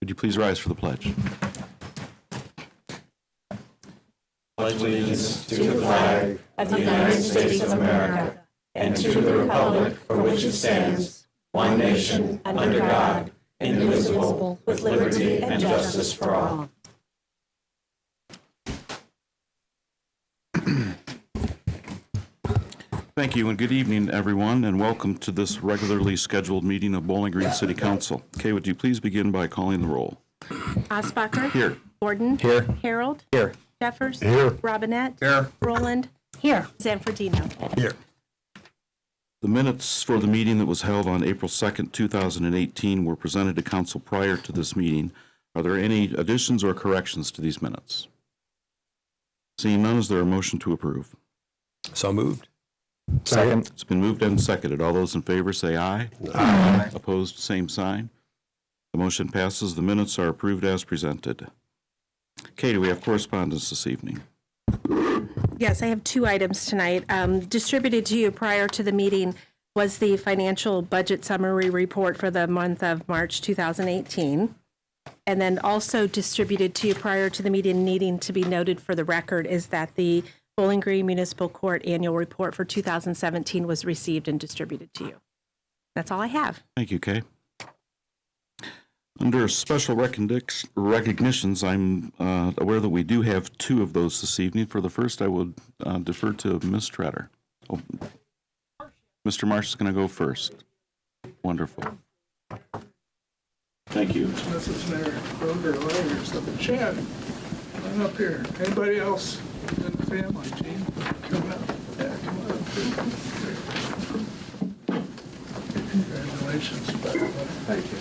Would you please rise for the pledge? Pledge allegiance to the flag of the United States of America and to the republic for which it stands, one nation, under God, indivisible, with liberty and justice for all. Thank you and good evening, everyone, and welcome to this regularly scheduled meeting of Bowling Green City Council. Kay, would you please begin by calling the roll? Osbacher. Here. Gordon. Here. Harold. Here. Jeffers. Here. Robinette. Here. Roland. Here. Zanfordino. Here. The minutes for the meeting that was held on April 2nd, 2018 were presented to council prior to this meeting. Are there any additions or corrections to these minutes? Seeing none, is there a motion to approve? So moved. Second. It's been moved and seconded. All those in favor say aye. Aye. Opposed, same sign. The motion passes. The minutes are approved as presented. Kay, do we have correspondence this evening? Yes, I have two items tonight. Distributed to you prior to the meeting was the financial budget summary report for the month of March 2018. And then also distributed to you prior to the meeting, needing to be noted for the record, is that the Bowling Green Municipal Court annual report for 2017 was received and distributed to you. That's all I have. Thank you, Kay. Under special recognitions, I'm aware that we do have two of those this evening. For the first, I would defer to Ms. Treader. Oh, Mr. Marsh is going to go first. Wonderful. Thank you. Mrs. Mayor, Roger, Layers of the Chad. Come on up here. Anybody else in the family, Gene? Come up. Yeah, come on up here. Congratulations, by the way. Thank you.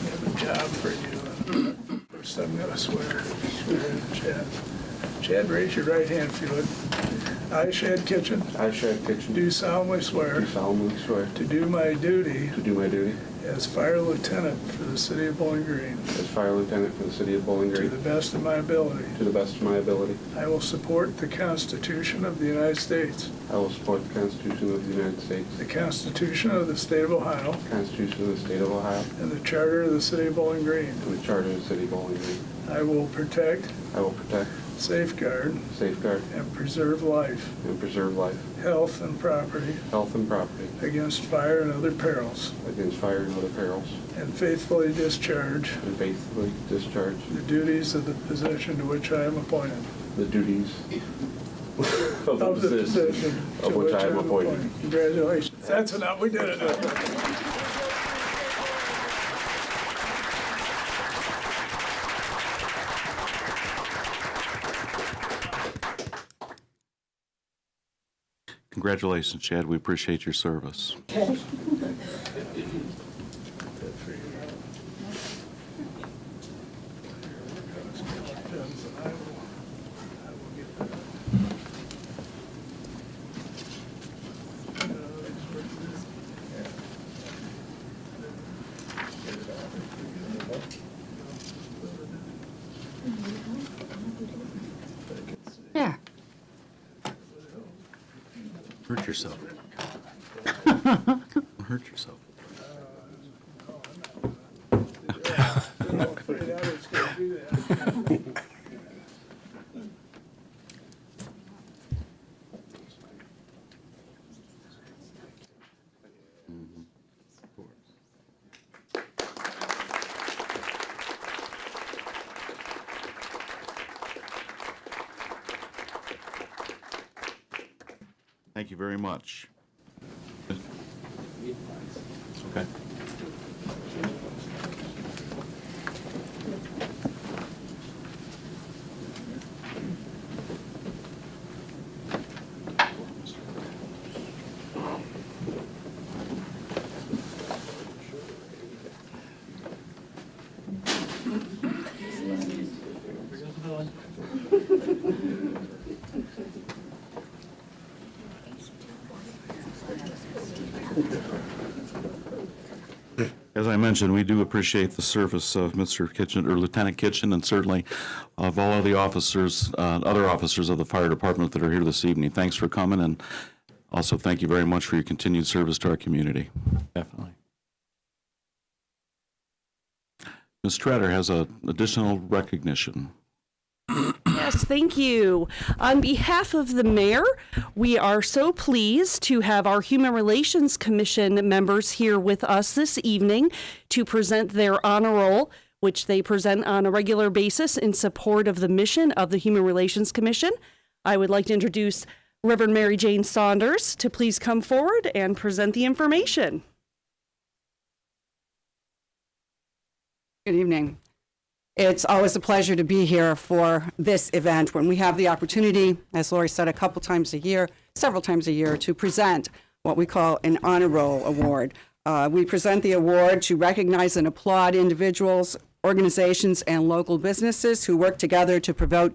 We have a job for you. First, I'm going to swear in Chad. Chad, raise your right hand if you would. I, Shad Kitchen, I, Shad Kitchen, do solemnly swear do solemnly swear to do my duty to do my duty as fire lieutenant for the city of Bowling Green as fire lieutenant for the city of Bowling to Green the best of my ability. to the best of my ability. I will support the Constitution of the United States, I will support the Constitution of the United States, the Constitution of the State of Ohio, the Constitution of the State of Ohio, and the Charter of the City of Bowling Green. and the Charter of the City of Bowling Green. I will protect, I will protect, safeguard, safeguard, and preserve life, and preserve life, health, and property health, and property against fire and other perils, against fire and other perils, and faithfully discharge and faithfully discharge the duties of the position to which I am appointed. the duties of the Of the position position of to which I am appointed. Congratulations. That's enough. We did it. Congratulations, Chad. We appreciate your service. Yeah. Hurt yourself. Don't hurt yourself. I'm afraid I was going to do that. Thank you very much. Okay. As I mentioned, we do appreciate the service of Mr. Kitchen, or Lieutenant Kitchen, and certainly of all of the officers, other officers of the fire department that are here this evening. Thanks for coming, and also thank you very much for your continued service to our community. Definitely. Ms. Treader has an additional recognition. Yes, thank you. On behalf of the mayor, we are so pleased to have our Human Relations Commission members here with us this evening to present their honor roll, which they present on a regular basis in support of the mission of the Human Relations Commission. I would like to introduce Reverend Mary Jane Saunders to please come forward and present the information. Good evening. It's always a pleasure to be here for this event when we have the opportunity, as Lori said, several times a year, to present what we call an honor roll award. We present the award to recognize and applaud individuals, organizations, and local businesses who work together to promote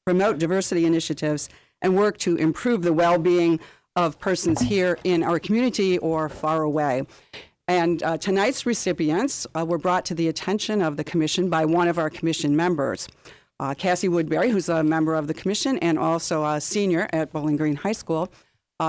diversity initiatives and work to improve the well-being of persons here in our community or far away. And tonight's recipients were brought to the attention of the commission by one of our commission members. Cassie Woodbury, who's a member of the commission and also a senior at Bowling Green High School,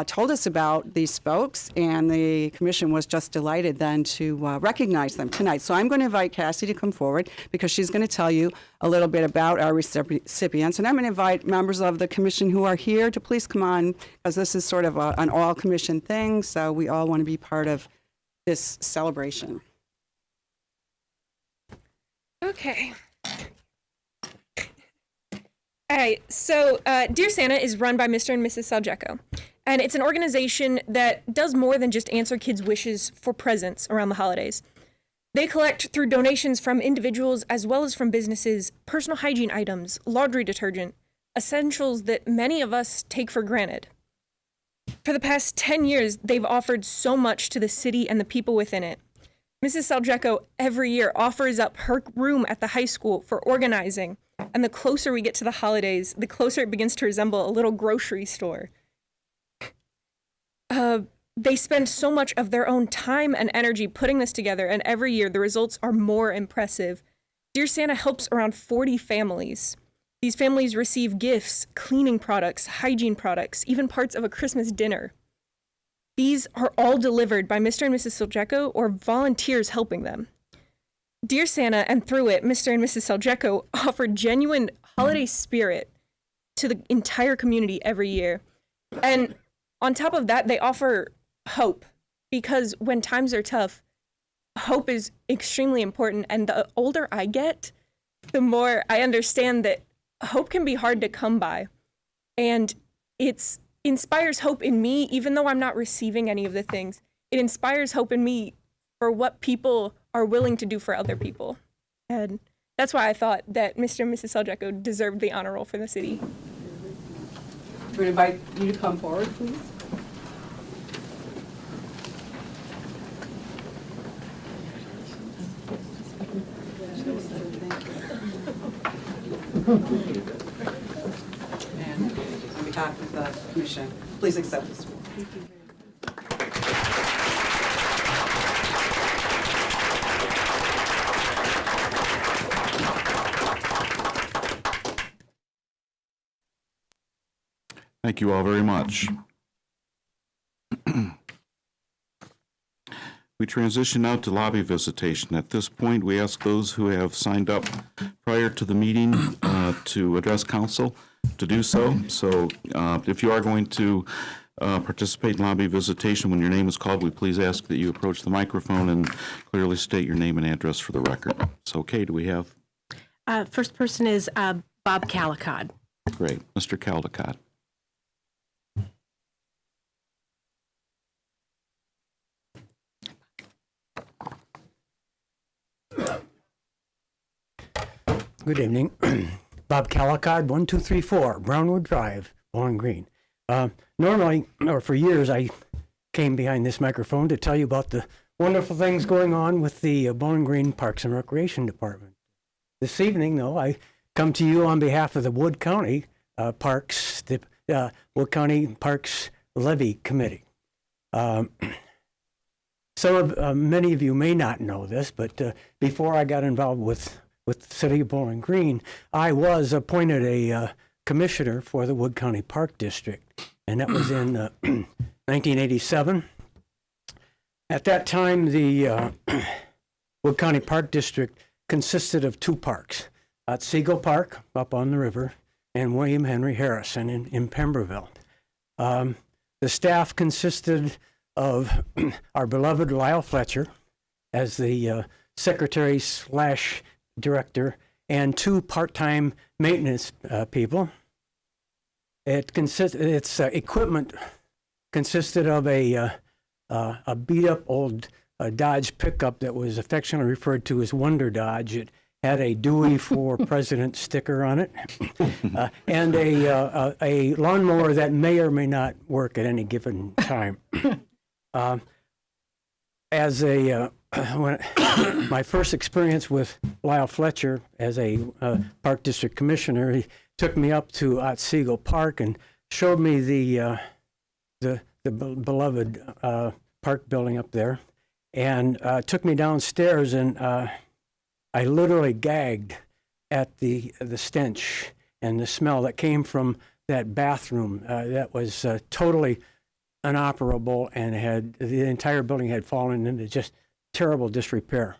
told us about these folks, and the commission was just delighted then to recognize them tonight. So I'm going to invite Cassie to come forward because she's going to tell you a little bit about our recipients. And I'm going to invite members of the commission who are here to please come on, because this is sort of an all-commission thing, so we all want to be part of this celebration. Okay. All right, so Dear Santa is run by Mr. and Mrs. Salgeco, and it's an organization that does more than just answer kids' wishes for presents around the holidays. They collect through donations from individuals as well as from businesses, personal hygiene items, laundry detergent, essentials that many of us take for granted. For the past 10 years, they've offered so much to the city and the people within it. Mrs. Salgeco every year offers up her room at the high school for organizing, and the closer we get to the holidays, the closer it begins to resemble a little grocery store. They spend so much of their own time and energy putting this together, and every year the results are more impressive. Dear Santa helps around 40 families. These families receive gifts, cleaning products, hygiene products, even parts of a Christmas dinner. These are all delivered by Mr. and Mrs. Salgeco or volunteers helping them. Dear Santa, and through it, Mr. and Mrs. Salgeco offer genuine holiday spirit to the entire community every year. And on top of that, they offer hope, because when times are tough, hope is extremely important. And the older I get, the more I understand that hope can be hard to come by, and it inspires hope in me, even though I'm not receiving any of the things. It inspires hope in me for what people are willing to do for other people. And that's why I thought that Mr. and Mrs. Salgeco deserved the honor roll for the city. I'm going to invite you to come forward, please. And on behalf of the commission, please accept this award. Thank you all very much. We transition now to lobby visitation. At this point, we ask those who have signed up prior to the meeting to address council to do so. So if you are going to participate in lobby visitation, when your name is called, we please ask that you approach the microphone and clearly state your name and address for the record. So, okay, do we have? First person is Bob Calicott. Great. Mr. Caldecott. Good evening. Bob Calicott, 1234 Brownwood Drive, Bowling Green. Normally, or for years, I came behind this microphone to tell you about the wonderful things going on with the Bowling Green Parks and Recreation Department. This evening, though, I come to you on behalf of the Wood County Parks, Wood County Parks Levy Committee. Many of you may not know this, but before I got involved with the city of Bowling Green, I was appointed a commissioner for the Wood County Park District, and that was in 1987. At that time, the Wood County Park District consisted of two parks, Otsego Park up on the river and William Henry Harrison in Pemberville. The staff consisted of our beloved Lyle Fletcher as the secretary / director and two part-time maintenance people. Its equipment consisted of a beat-up old Dodge pickup that was affectionately referred to as Wonder Dodge. It had a Dewey for President sticker on it, and a lawnmower that may or may not work at any given time. My first experience with Lyle Fletcher as a Park District Commissioner, he took me up to Otsego Park and showed me the beloved park building up there, and took me downstairs, and I literally gagged at the stench and the smell that came from that bathroom that was totally inoperable, and the entire building had fallen into just terrible disrepair.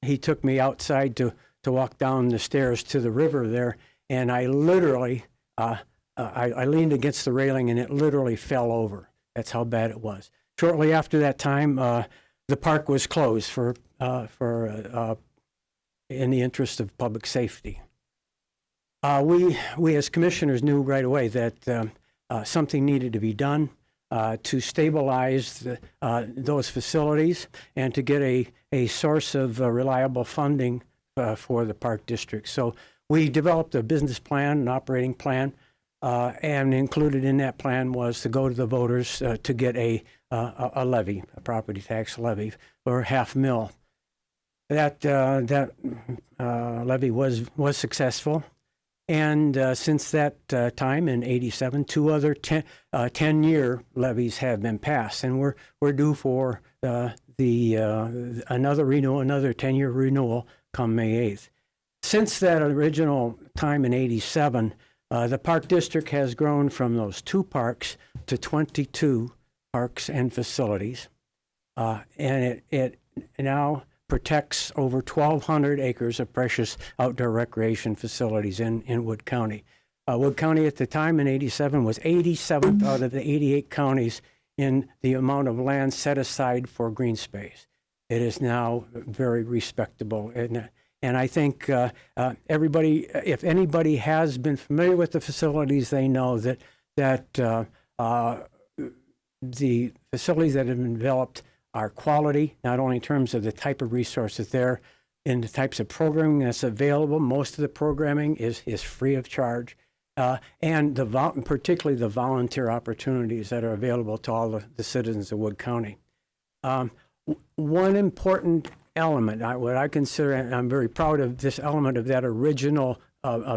He took me outside to walk down the stairs to the river there, and I literally I leaned against the railing, and it literally fell over. That's how bad it was. Shortly after that time, the park was closed for in the interest of public safety. We as commissioners knew right away that something needed to be done to stabilize those facilities and to get a source of reliable funding for the park district. So we developed a business plan, an operating plan, and included in that plan was to go to the voters to get a levy, a property tax levy, for $500,000. That levy was successful. And since that time in '87, two other 10-year levies have been passed, and we're due for another 10-year renewal come May 8th. Since that original time in '87, the Park District has grown from those two parks to 22 parks and facilities, and it now protects over 1,200 acres of precious outdoor recreation facilities in Wood County. Wood County at the time in '87 was 87th out of the 88 counties in the amount of land set aside for green space. It is now very respectable. And I think everybody, if anybody has been familiar with the facilities, they know that the facilities that have been developed are quality, not only in terms of the type of resources there, in the types of programming that's available. Most of the programming is free of charge, and particularly the volunteer opportunities that are available to all the citizens of Wood County. One important element, what I consider, and I'm very proud of this element of that original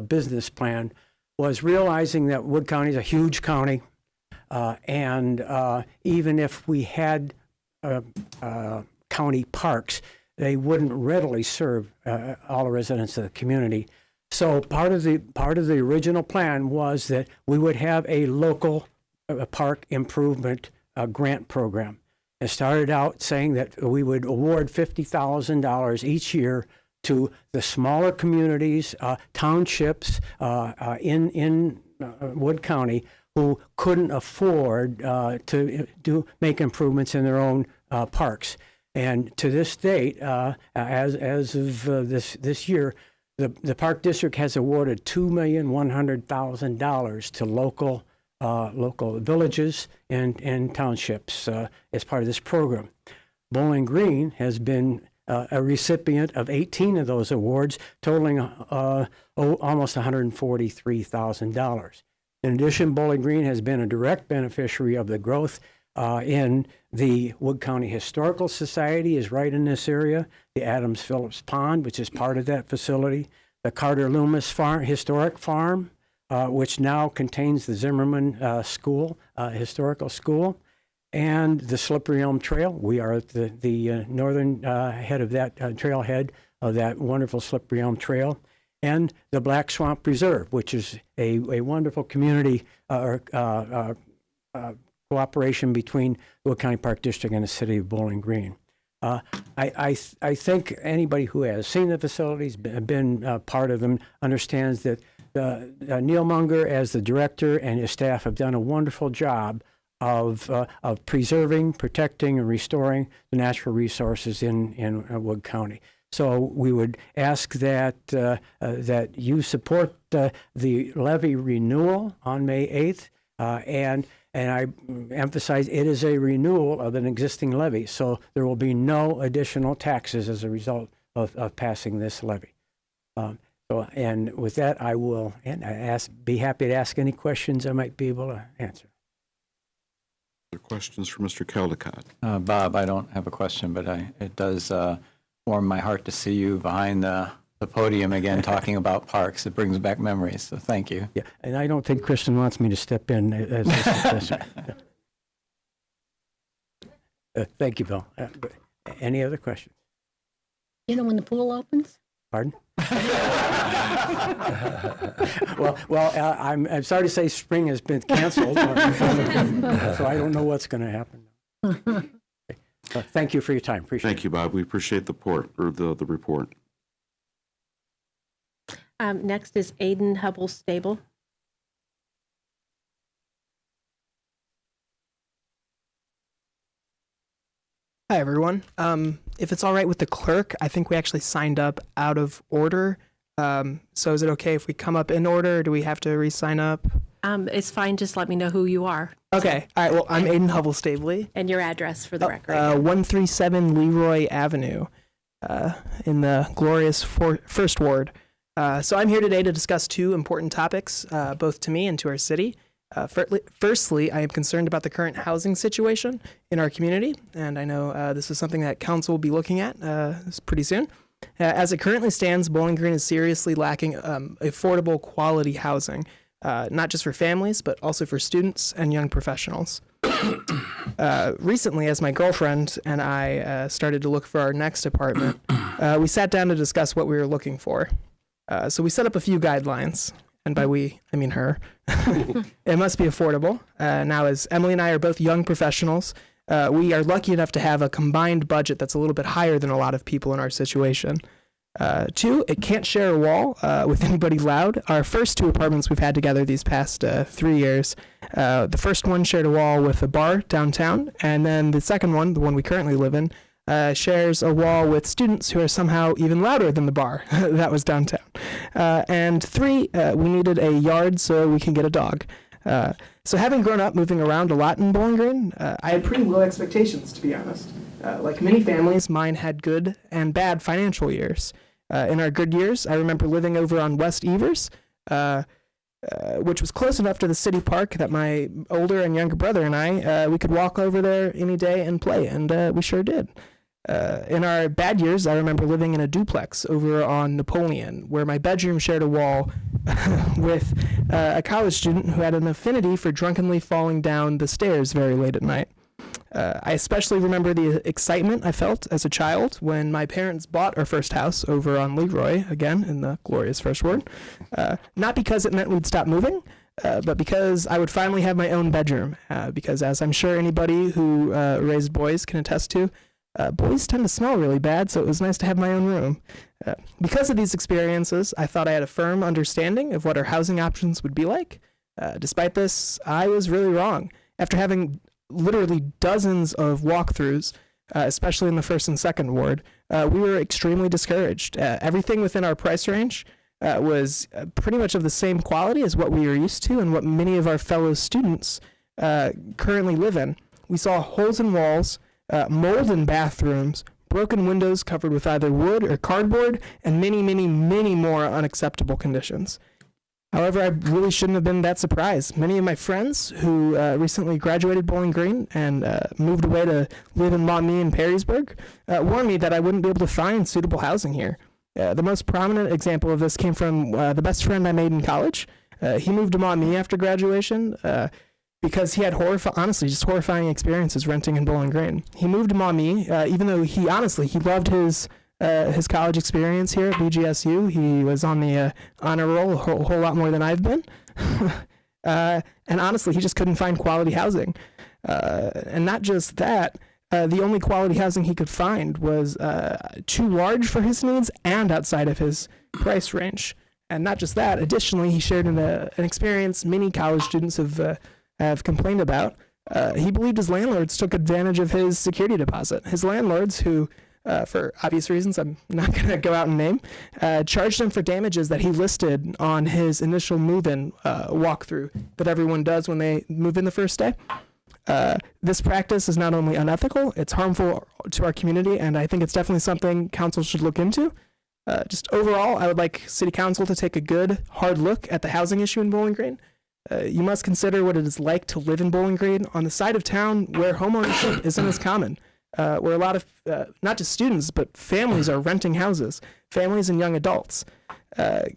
business plan, was realizing that Wood County is a huge county, and even if we had county parks, they wouldn't readily serve all the residents of the community. So part of the original plan was that we would have a local park improvement grant program. It started out saying that we would award $50,000 each year to the smaller communities, townships in Wood County who couldn't afford to make improvements in their own parks. And to this date, as of this year, the Park District has awarded $2,100,000 to local villages and townships as part of this program. Bowling Green has been a recipient of 18 of those awards, totaling almost $143,000. In addition, Bowling Green has been a direct beneficiary of the growth in the Wood County Historical Society is right in this area, the Adams Phillips Pond, which is part of that facility, the Carter Loomis Historic Farm, which now contains the Zimmerman Historical School, and the Slippery Elm Trail. We are at the northern head of that trailhead of that wonderful Slippery Elm Trail, and the Black Swamp Preserve, which is a wonderful community cooperation between the Wood County Park District and the city of Bowling Green. I think anybody who has seen the facilities, been part of them, understands that Neil Munger, as the director, and his staff have done a wonderful job of preserving, protecting, and restoring the natural resources in Wood County. So we would ask that that you support the levy renewal on May 8th, and I emphasize it is a renewal of an existing levy, so there will be no additional taxes as a result of passing this levy. And with that, I will be happy to ask any questions I might be able to answer. Other questions for Mr. Caldecott? Bob, I don't have a question, but it does warm my heart to see you behind the podium again talking about parks. It brings back memories, so thank you. Yeah, and I don't think Kristen wants me to step in as a successor. Thank you, Bill. Any other questions? You know when the pool opens? Pardon? well, I'm sorry to say spring has been canceled, so I don't know what's going to happen. Thank you for your time. Appreciate it. Thank you, Bob. We appreciate the report. Next is Aiden Hubble-Stable. Hi, everyone. If it's all right with the clerk, I think we actually signed up out of order. So is it okay if we come up in order, or do we have to re-sign up? It's fine. Just let me know who you are. Okay. All right. Well, I'm Aiden Hubble-Stabley. And your address for the record. 137 Leroy Avenue in the glorious First Ward. So I'm here today to discuss two important topics, both to me and to our city. Firstly, I am concerned about the current housing situation in our community, and I know this is something that council will be looking at pretty soon. As it currently stands, Bowling Green is seriously lacking affordable quality housing, not just for families, but also for students and young professionals. Recently, as my girlfriend and I started to look for our next apartment, we sat down to discuss what we were looking for. So we set up a few guidelines. And by we, I mean her. It must be affordable. Now, as Emily and I are both young professionals, we are lucky enough to have a combined budget that's a little bit higher than a lot of people in our situation. Two, it can't share a wall with anybody loud. Our first two apartments we've had together these past 3 years, the first one shared a wall with a bar downtown, and then the second one, the one we currently live in, shares a wall with students who are somehow even louder than the bar that was downtown. And three, we needed a yard so we can get a dog. So having grown up moving around a lot in Bowling Green, I had pretty low expectations, to be honest. Like many families, mine had good and bad financial years. In our good years, I remember living over on West Evers, which was close enough to the city park that my older and younger brother and I, we could walk over there any day and play, and we sure did. In our bad years, I remember living in a duplex over on Napoleon, where my bedroom shared a wall with a college student who had an affinity for drunkenly falling down the stairs very late at night. I especially remember the excitement I felt as a child when my parents bought our first house over on Leroy, again in the glorious First Ward. Not because it meant we'd stop moving, but because I would finally have my own bedroom. Because as I'm sure anybody who raised boys can attest to, boys tend to smell really bad, so it was nice to have my own room. Because of these experiences, I thought I had a firm understanding of what our housing options would be like. Despite this, I was really wrong. After having literally dozens of walkthroughs, especially in the first and second ward, we were extremely discouraged. Everything within our price range was pretty much of the same quality as what we were used to and what many of our fellow students currently live in. We saw holes in walls, mold in bathrooms, broken windows covered with either wood or cardboard, and many, many, many more unacceptable conditions. However, I really shouldn't have been that surprised. Many of my friends who recently graduated Bowling Green and moved away to live in Maumee and Perrysburg warned me that I wouldn't be able to find suitable housing here. The most prominent example of this came from the best friend I made in college. He moved to Maumee after graduation because he had just horrifying experiences renting in Bowling Green. He moved to Maumee, even though he loved his college experience here at BGSU. He was on the honor roll a whole lot more than I've been. And honestly, he just couldn't find quality housing. And not just that, the only quality housing he could find was too large for his needs and outside of his price range. And not just that, additionally, he shared an experience many college students have complained about. He believed his landlords took advantage of his security deposit. His landlords, who, for obvious reasons I'm not going to go out and name, charged him for damages that he listed on his initial move-in walkthrough that everyone does when they move in the first day. This practice is not only unethical, it's harmful to our community, and I think it's definitely something council should look into. Just overall, I would like City Council to take a good, hard look at the housing issue in Bowling Green. You must consider what it is like to live in Bowling Green on the side of town where homeownership isn't as common, where a lot of, not just students, but families are renting houses, families and young adults.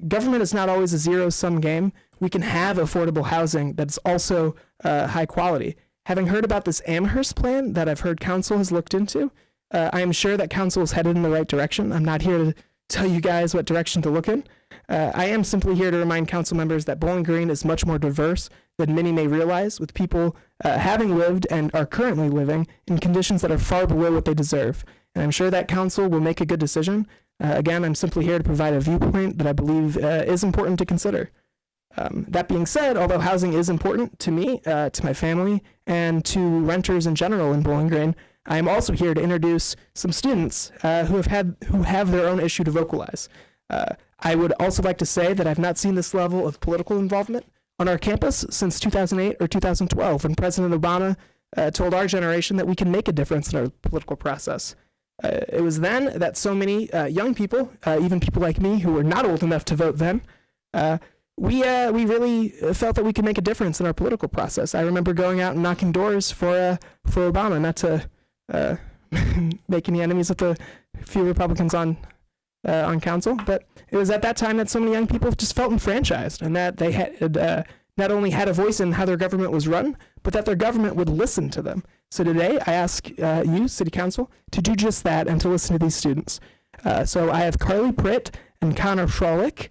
Government is not always a zero-sum game. We can have affordable housing that's also high quality. Having heard about this Amherst plan that I've heard council has looked into, I am sure that council is headed in the right direction. I'm not here to tell you guys what direction to look in. I am simply here to remind council members that Bowling Green is much more diverse than many may realize, with people having lived and are currently living in conditions that are far below what they deserve. And I'm sure that council will make a good decision. Again, I'm simply here to provide a viewpoint that I believe is important to consider. That being said, although housing is important to me, to my family, and to renters in general in Bowling Green, I am also here to introduce some students who have their own issue to vocalize. I would also like to say that I've not seen this level of political involvement on our campus since 2008 or 2012, when President Obama told our generation that we can make a difference in our political process. It was then that so many young people, even people like me who were not old enough to vote then, we really felt that we could make a difference in our political process. I remember going out and knocking doors for Obama, not to make any enemies with the few Republicans on council, but it was at that time that so many young people just felt enfranchised, and that they had not only had a voice in how their government was run, but that their government would listen to them. So today, I ask you, City Council, to do just that and to listen to these students. So I have Carly Pritt and Connor Frolick,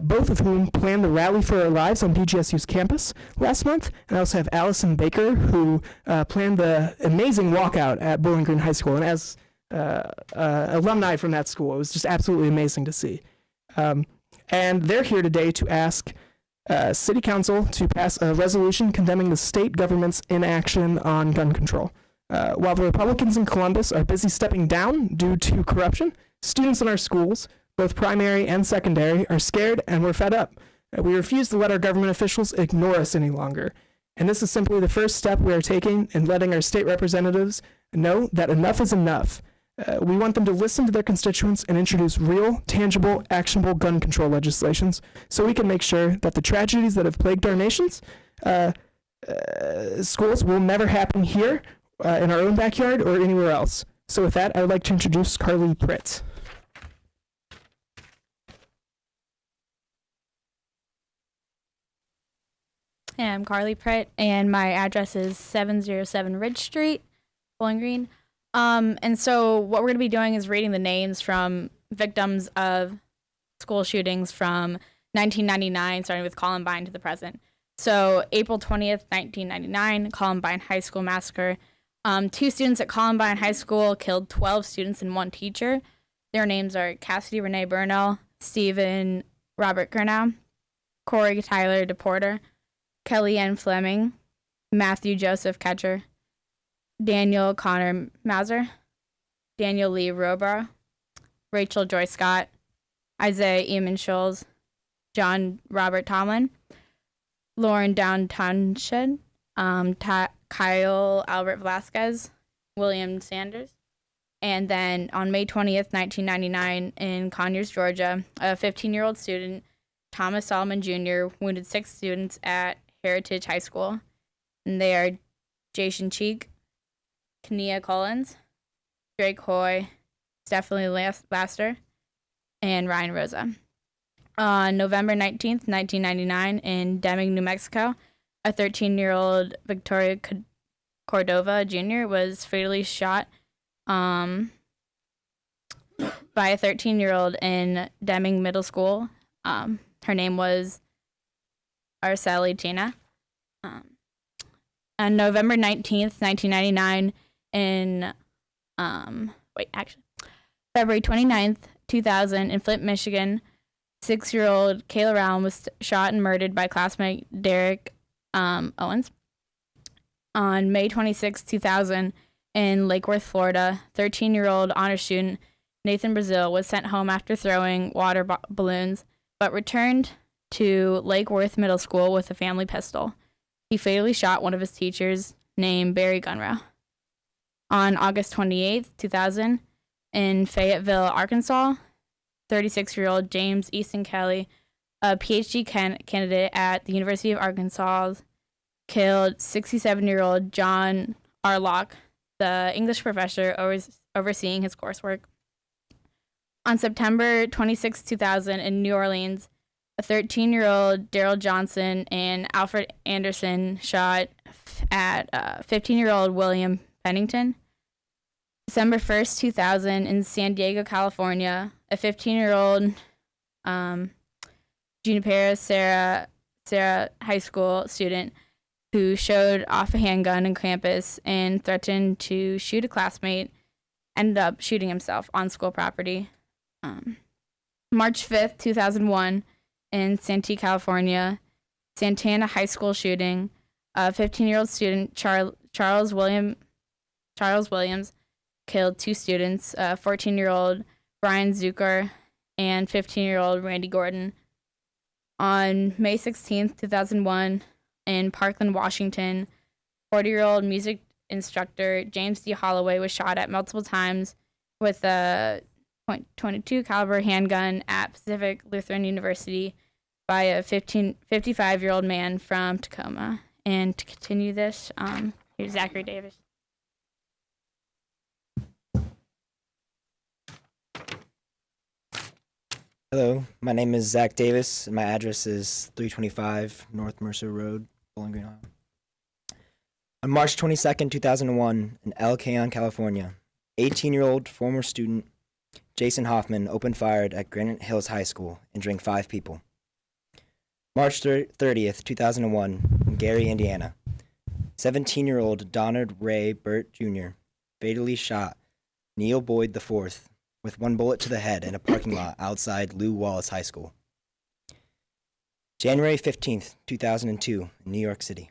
both of whom planned the Rally for Our Lives on BGSU's campus last month. And I also have Allison Baker, who planned the amazing walkout at Bowling Green High School. And as alumni from that school, it was just absolutely amazing to see. And they're here today to ask City Council to pass a resolution condemning the state government's inaction on gun control. While the Republicans in Columbus are busy stepping down due to corruption, students in our schools, both primary and secondary, are scared and we're fed up. We refuse to let our government officials ignore us any longer. And this is simply the first step we are taking in letting our state representatives know that enough is enough. We want them to listen to their constituents and introduce real, tangible, actionable gun control legislations so we can make sure that the tragedies that have plagued our nation's schools will never happen here in our own backyard or anywhere else. So with that, I would like to introduce Carly Pritt. I'm Carly Pritt, and my address is 707 Ridge Street, Bowling Green. And so what we're going to be doing is reading the names from victims of school shootings from 1999, starting with Columbine to the present. So April 20th, 1999, Columbine High School massacre. 2 students at Columbine High School killed 12 students and 1 teacher. Their names are Cassidy Renee Burnell, Stephen Robert Gurnow, Corey Tyler DePorter, Kelly Ann Fleming, Matthew Joseph Ketcher, Daniel Connor Mauser, Daniel Lee Roborough, Rachel Joy Scott, Isaiah Eamon Scholes, John Robert Tomlin, Lauren Down Townshend, Kyle Albert Velasquez, William Sanders. And then on May 20th, 1999, in Conyers, Georgia, a 15-year-old student, Thomas Solomon Jr., wounded 6 students at Heritage High School. And they are Jason Cheek, Kenia Collins, Drake Hoy, Stephanie Laster, and Ryan Rosa. On November 19th, 1999, in Deming, New Mexico, a 13-year-old Victoria Cordova Jr. was fatally shot by a 13-year-old in Deming Middle School. Her name was Araceli Tina. On November 19th, 1999, in February 29th, 2000 in Flint, Michigan. 6-year-old Kayla Rowland was shot and murdered by classmate Derek Owens. On May 26, 2000 in Lake Worth, Florida, 13-year-old honor student Nathan Brazil was sent home after throwing water balloons, but returned to Lake Worth Middle School with a family pistol. He fatally shot one of his teachers named Barry Gunrow. On August 28, 2000, in Fayetteville, Arkansas, 36-year-old James Easton Kelly, a PhD candidate at the University of Arkansas, killed 67-year-old John Arlock, the English professor overseeing his coursework. On September 26, 2000, in New Orleans, a 13-year-old Daryl Johnson and Alfred Anderson shot at 15-year-old William Pennington. December 1st, 2000, in San Diego, California, a 15-year-old Junipero Serra high school student who showed off a handgun on campus and threatened to shoot a classmate ended up shooting himself on school property. March 5th, 2001, in Santee, California, Santana High School shooting. A 15-year-old student, Charles Williams, killed 2 students, 14-year-old Brian Zucker and 15-year-old Randy Gordon. On May 16th, 2001, in Parkland, Washington, 40-year-old music instructor James D. Holloway was shot at multiple times with a .22 caliber handgun at Pacific Lutheran University by a 55-year-old man from Tacoma. And to continue this, here's Zachary Davis. Hello, my name is Zach Davis, and my address is 325 North Mercer Road, Bowling Green, Ohio. On March 22nd, 2001, in El Cajon, California, 18-year-old former student Jason Hoffman opened fire at Granite Hills High School, injuring 5 people. March 30th, 2001, in Gary, Indiana, 17-year-old Donald Ray Burt Jr. fatally shot Neil Boyd IV with 1 bullet to the head in a parking lot outside Lew Wallace High School. January 15th, 2002, in New York City,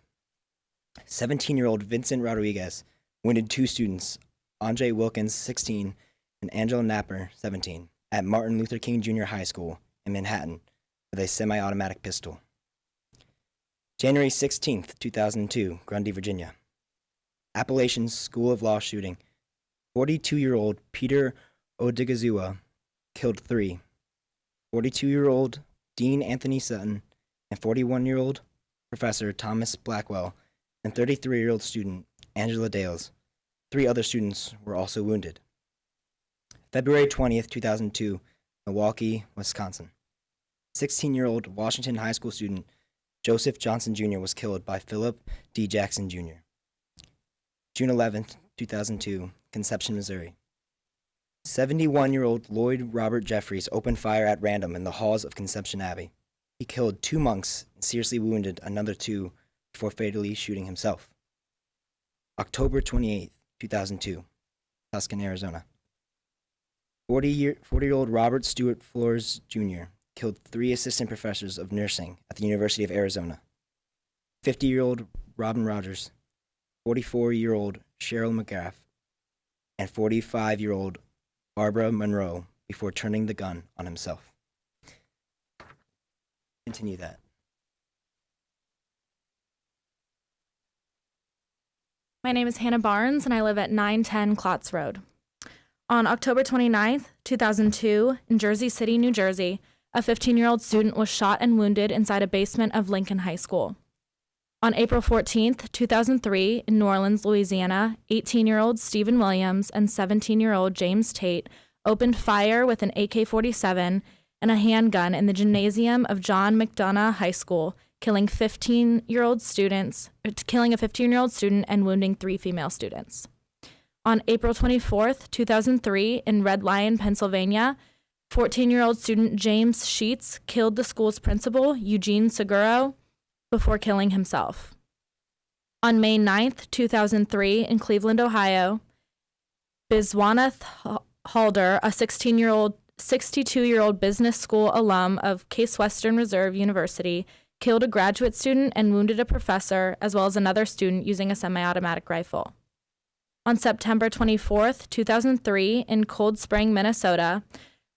17-year-old Vincent Rodriguez wounded 2 students, Andre Wilkins, 16, and Angela Napper, 17, at Martin Luther King Jr. High School in Manhattan with a semi-automatic pistol. January 16th, 2002, Grundy, Virginia, Appalachian School of Law shooting. 42-year-old Peter Odigizua killed 3. 42-year-old Dean Anthony Sutton and 41-year-old Professor Thomas Blackwell and 33-year-old student Angela Dales. 3 other students were also wounded. February 20th, 2002, Milwaukee, Wisconsin. 16-year-old Washington High School student Joseph Johnson Jr. was killed by Philip D. Jackson Jr. June 11th, 2002, Conception, Missouri. 71-year-old Lloyd Robert Jeffries opened fire at random in the halls of Conception Abbey. He killed 2 monks and seriously wounded another 2 before fatally shooting himself. October 28th, 2002, Tucson, Arizona. 40-year-old Robert Stewart Flores Jr. killed 3 assistant professors of nursing at the University of Arizona. 50-year-old Robin Rogers, 44-year-old Cheryl McGrath, and 45-year-old Barbara Monroe before turning the gun on himself. Continue that. My name is Hannah Barnes, and I live at 910 Klotz Road. On October 29th, 2002, in Jersey City, New Jersey, a 15-year-old student was shot and wounded inside a basement of Lincoln High School. On April 14th, 2003, in New Orleans, Louisiana, 18-year-old Stephen Williams and 17-year-old James Tate opened fire with an AK-47 and a handgun in the gymnasium of John McDonough High School, killing a 15-year-old student and wounding 3 female students. On April 24th, 2003, in Red Lion, Pennsylvania, 14-year-old student James Sheets killed the school's principal, Eugene Seguro, before killing himself. On May 9th, 2003, in Cleveland, Ohio, Biswanath Halder, a 62-year-old business school alum of Case Western Reserve University, killed a graduate student and wounded a professor, as well as another student using a semi-automatic rifle. On September 24th, 2003, in Cold Spring, Minnesota,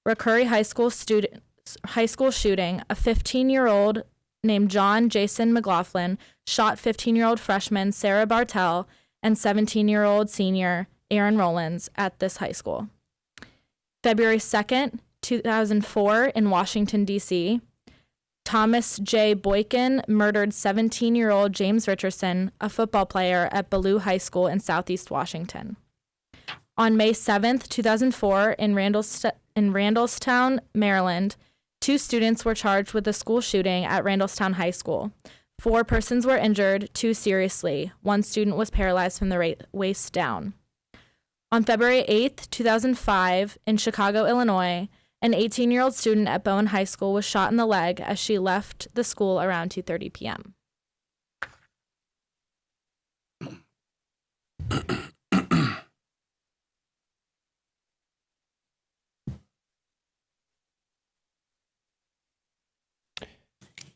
Rockery High School shooting, a 15-year-old named John Jason McLaughlin shot 15-year-old freshman Sarah Bartell and 17-year-old senior Aaron Rollins at this high school. February 2nd, 2004, in Washington, D.C., Thomas J. Boykin murdered 17-year-old James Richardson, a football player at Ballou High School in Southeast Washington. On May 7th, 2004, in Randallstown, Maryland, 2 students were charged with the school shooting at Randallstown High School. 4 persons were injured, 2 seriously. 1 student was paralyzed from the waist down. On February 8th, 2005, in Chicago, Illinois, an 18-year-old student at Bowen High School was shot in the leg as she left the school around 2:30 p.m.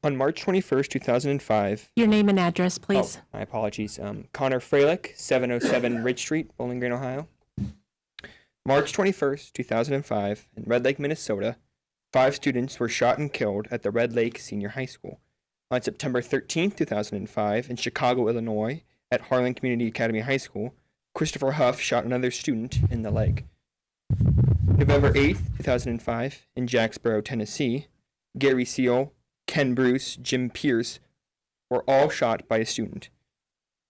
On March 21st, 2005. Your name and address, please. Oh, my apologies. Connor Freilich, 707 Ridge Street, Bowling Green, Ohio. March 21st, 2005, in Red Lake, Minnesota, 5 students were shot and killed at the Red Lake Senior High School. On September 13th, 2005, in Chicago, Illinois, at Harlan Community Academy High School, Christopher Huff shot another student in the leg. November 8th, 2005, in Jacksboro, Tennessee, Gary Seal, Ken Bruce, Jim Pierce were all shot by a student.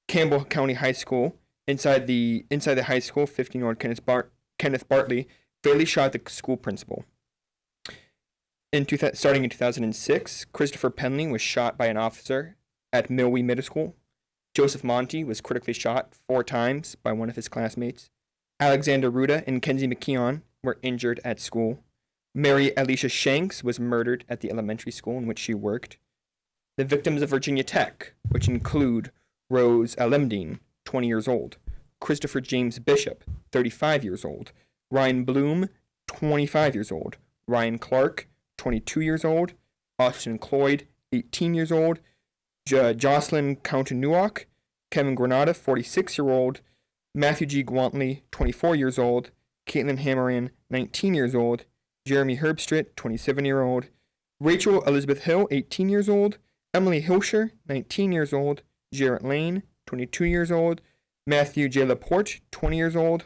Campbell County High School, inside the high school, 15-year-old Kenneth Bartley fatally shot the school principal. Starting in 2006, Christopher Penley was shot by an officer at Milwee Middle School. Joseph Monty was critically shot 4 times by one of his classmates. Alexander Ruda and Kenzie McKeon were injured at school. Mary Alicia Shanks was murdered at the elementary school in which she worked. The victims of Virginia Tech, which include Rose Alemdine, 20 years old, Christopher James Bishop, 35 years old, Ryan Bloom, 25 years old, Ryan Clark, 22 years old, Austin Cloyd, 18 years old, Jocelyn Countinuoc, Kevin Granada, 46-year-old, Matthew G. Gwantley, 24 years old, Caitlin Hammerin, 19 years old, Jeremy Herbstritt, 27-year-old, Rachel Elizabeth Hill, 18 years old, Emily Hilscher, 19 years old, Jarrett Lane, 22 years old, Matthew J. Laporte, 20 years old,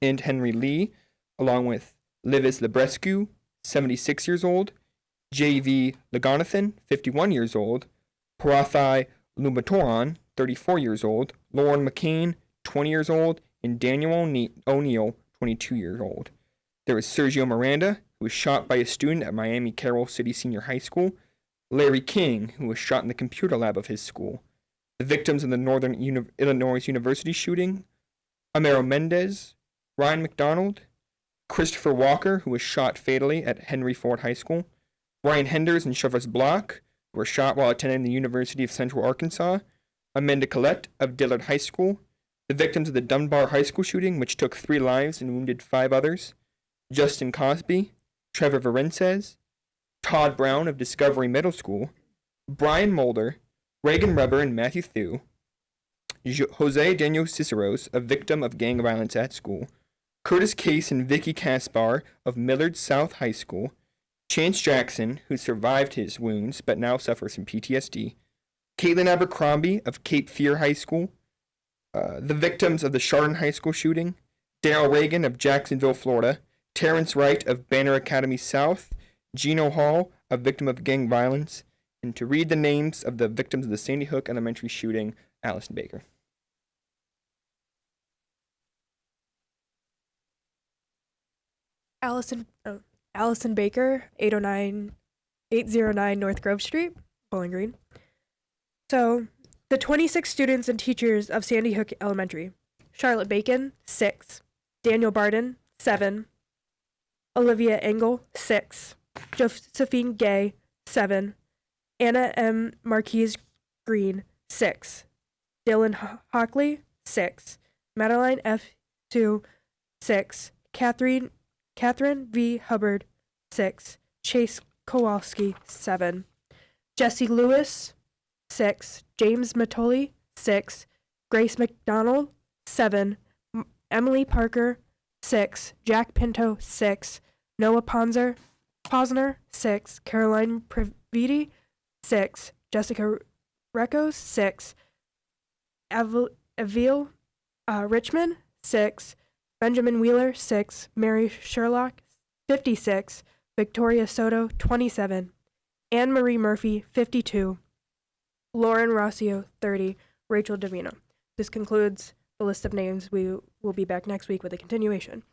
and Henry Lee, along with Livis Lebrescu, 76 years old, J.V. Legonathan, 51 years old, Parathai Lumatoran, 34 years old, Lauren McCain, 20 years old, and Daniel O'Neill, 22 years old. There was Sergio Miranda, who was shot by a student at Miami Carroll City Senior High School, Larry King, who was shot in the computer lab of his school. The victims of the Northern Illinois University shooting, Amaro Mendez, Ryan McDonald, Christopher Walker, who was shot fatally at Henry Ford High School, Brian Henders and Chavez Block, who were shot while attending the University of Central Arkansas, Amanda Collette of Dillard High School, the victims of the Dunbar High School shooting, which took 3 lives and wounded 5 others, Justin Cosby, Trevor Varences, Todd Brown of Discovery Middle School, Brian Mulder, Reagan Rubber and Matthew Thew, Jose Daniel Ciceros, a victim of gang violence at school, Curtis Case and Vicky Caspar of Millard South High School, Chance Jackson, who survived his wounds but now suffers from PTSD, Caitlin Abercrombie of Cape Fear High School, the victims of the Chardon High School shooting, Daryl Reagan of Jacksonville, Florida, Terrence Wright of Banner Academy South, Gino Hall, a victim of gang violence, and to read the names of the victims of the Sandy Hook Elementary shooting, Allison Baker. Allison Baker, 809 North Grove Street, Bowling Green. So, the 26 students and teachers of Sandy Hook Elementary: Charlotte Bacon, 6, Daniel Barden, 7, Olivia Engel, 6, Josephine Gay, 7, Anna M. Marquise Green, 6, Dylan Hockley, 6, Madeline F. 2, 6. Catherine V. Hubbard, 6. Chase Kowalski, 7. Jesse Lewis, 6. James Matoli, 6. Grace McDonald, 7. Emily Parker, 6. Jack Pinto, 6. Noah Posner, 6. Caroline Previti, 6. Jessica Recos, 6. Avil Richmond, 6. Benjamin Wheeler, 6. Mary Sherlock, 56. Victoria Soto, 27. Anne Marie Murphy, 52. Lauren Rossio, 30. Rachel Davino. This concludes the list of names. We will be back next week with a continuation.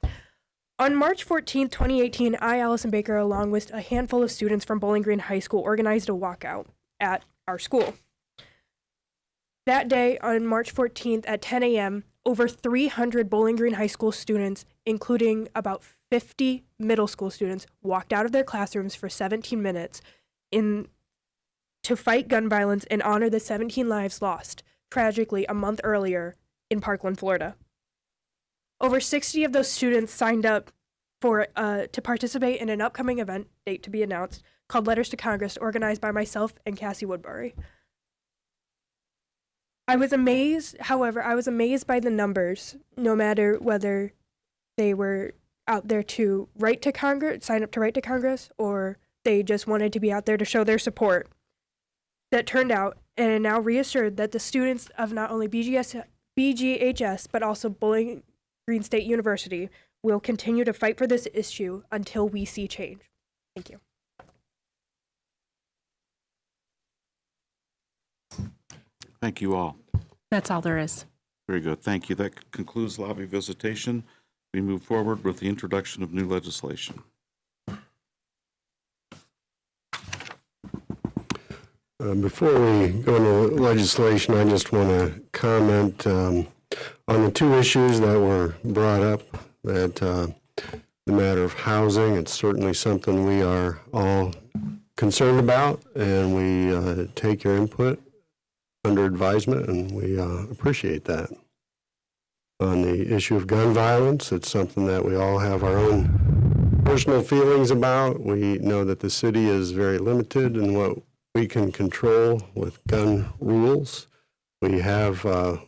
On March 14, 2018, I, Allison Baker, along with a handful of students from Bowling Green High School, organized a walkout at our school. That day, on March 14th at 10 a.m., over 300 Bowling Green High School students, including about 50 middle school students, walked out of their classrooms for 17 minutes to fight gun violence and honor the 17 lives lost, tragically, a month earlier in Parkland, Florida. Over 60 of those students signed up to participate in an upcoming event, date to be announced, called Letters to Congress, organized by myself and Cassie Woodbury. I was amazed by the numbers, no matter whether they were out there to write to Congress, sign up to write to Congress, or they just wanted to be out there to show their support. That turned out, and are now reassured that the students of not only BGHS, but also Bowling Green State University will continue to fight for this issue until we see change. Thank you. Thank you all. That's all there is. Very good. Thank you. That concludes lobby visitation. We move forward with the introduction of new legislation. Before we go into legislation, I just want to comment on the two issues that were brought up, that the matter of housing. It's certainly something we are all concerned about, and we take your input under advisement, and we appreciate that. On the issue of gun violence, it's something that we all have our own personal feelings about. We know that the city is very limited in what we can control with gun rules. We have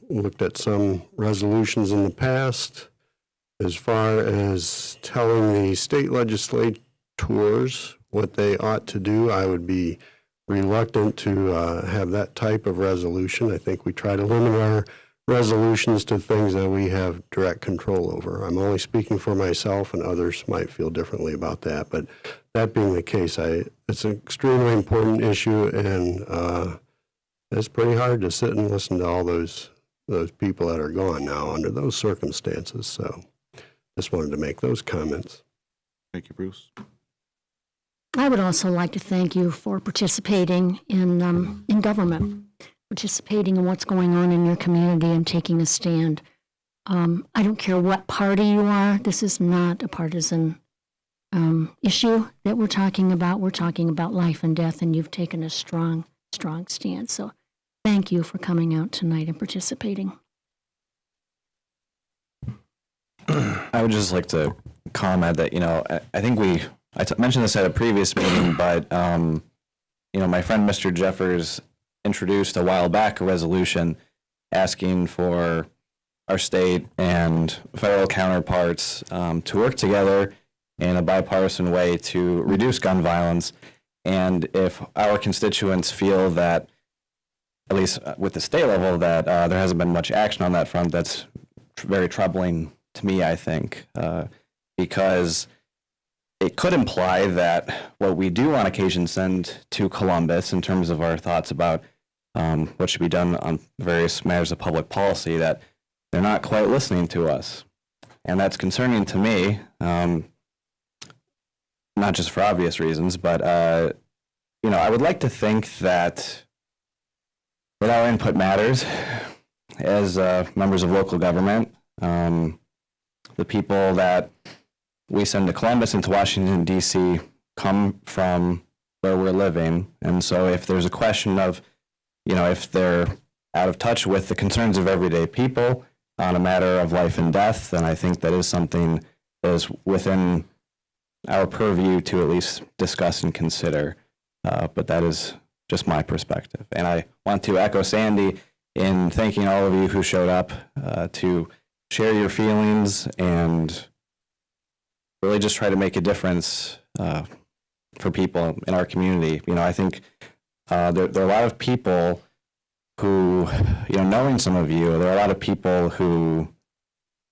looked at some resolutions in the past as far as telling the state legislators what they ought to do. I would be reluctant to have that type of resolution. I think we try to limit our resolutions to things that we have direct control over. I'm only speaking for myself, and others might feel differently about that. But that being the case, it's an extremely important issue, and it's pretty hard to sit and listen to all those people that are gone now under those circumstances. So just wanted to make those comments. Thank you, Bruce. I would also like to thank you for participating in government, participating in what's going on in your community and taking a stand. I don't care what party you are. This is not a partisan issue that we're talking about. We're talking about life and death, and you've taken a strong stance. So thank you for coming out tonight and participating. I would just like to comment that, I think I mentioned this at a previous meeting, but, my friend Mr. Jeffers introduced a while back a resolution asking for our state and federal counterparts to work together in a bipartisan way to reduce gun violence. And if our constituents feel that, at least with the state level, that there hasn't been much action on that front, that's very troubling to me, I think, because it could imply that what we do on occasion send to Columbus in terms of our thoughts about what should be done on various matters of public policy, that they're not quite listening to us. And that's concerning to me, not just for obvious reasons, but, I would like to think that our input matters as members of local government. The people that we send to Columbus and to Washington, D.C. come from where we're living. And so if there's a question of, if they're out of touch with the concerns of everyday people, on a matter of life and death, then I think that is something that is within our purview to at least discuss and consider. But that is just my perspective. And I want to echo Sandy in thanking all of you who showed up to share your feelings and really just try to make a difference for people in our community. You know, I think there are a lot of people who, you know, knowing some of you, there are a lot of people who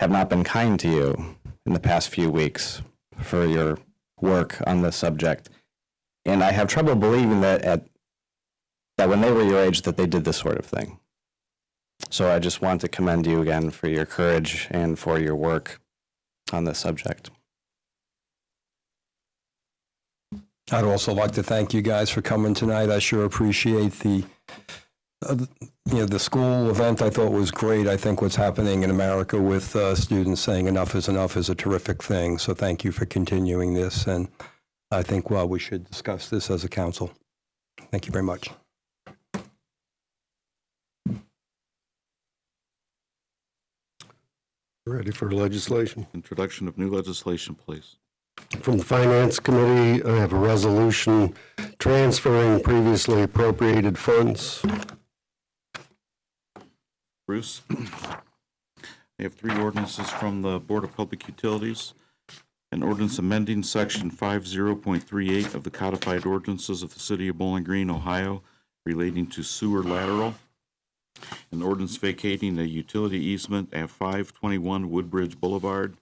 have not been kind to you in the past few weeks for your work on this subject. And I have trouble believing that when they were your age that they did this sort of thing. So I just want to commend you again for your courage and for your work on this subject. I'd also like to thank you guys for coming tonight. I sure appreciate the school event. I thought was great. I think what's happening in America with students saying enough is a terrific thing. So thank you for continuing this. And I think, well, we should discuss this as a council. Thank you very much. Ready for legislation? Introduction of new legislation, please. From the Finance Committee, I have a resolution transferring previously appropriated funds. Bruce? I have three ordinances from the Board of Public Utilities. An ordinance amending Section 50.38 of the codified ordinances of the City of Bowling Green, Ohio, relating to sewer lateral. An ordinance vacating a utility easement at 521 Woodbridge Boulevard.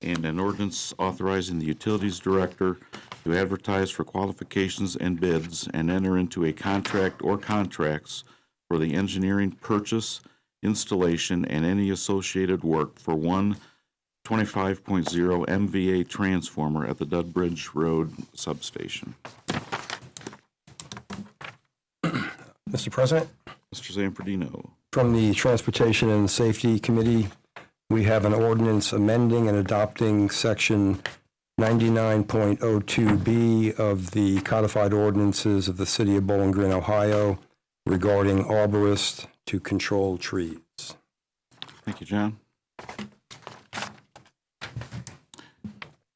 And an ordinance authorizing the Utilities Director to advertise for qualifications and bids and enter into a contract or contracts for the engineering, purchase, installation, and any associated work for one 25.0 MVA transformer at the Dudbridge Road substation. Mr. President? Mr. Zanfordino. From the Transportation and Safety Committee, we have an ordinance amending and adopting Section 99.02B of the codified ordinances of the City of Bowling Green, Ohio, regarding arborists to control trees. Thank you, John.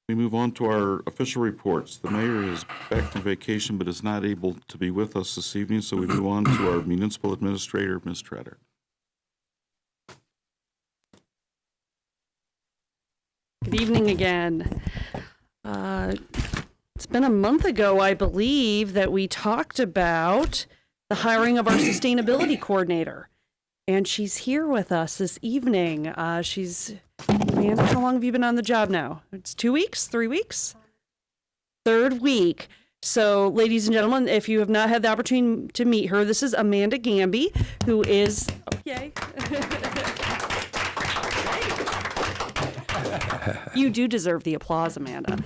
We move on to our official reports. The mayor is back from vacation but is not able to be with us this evening, so we move on to our municipal administrator, Ms. Treader. Good evening again. It's been a month ago, I believe, that we talked about the hiring of our sustainability coordinator. And she's here with us this evening. Man, how long have you been on the job now? It's 2 weeks, 3 weeks? Third week. So, ladies and gentlemen, if you have not had the opportunity to meet her, this is Amanda Gamby, who is, yay. You do deserve the applause, Amanda,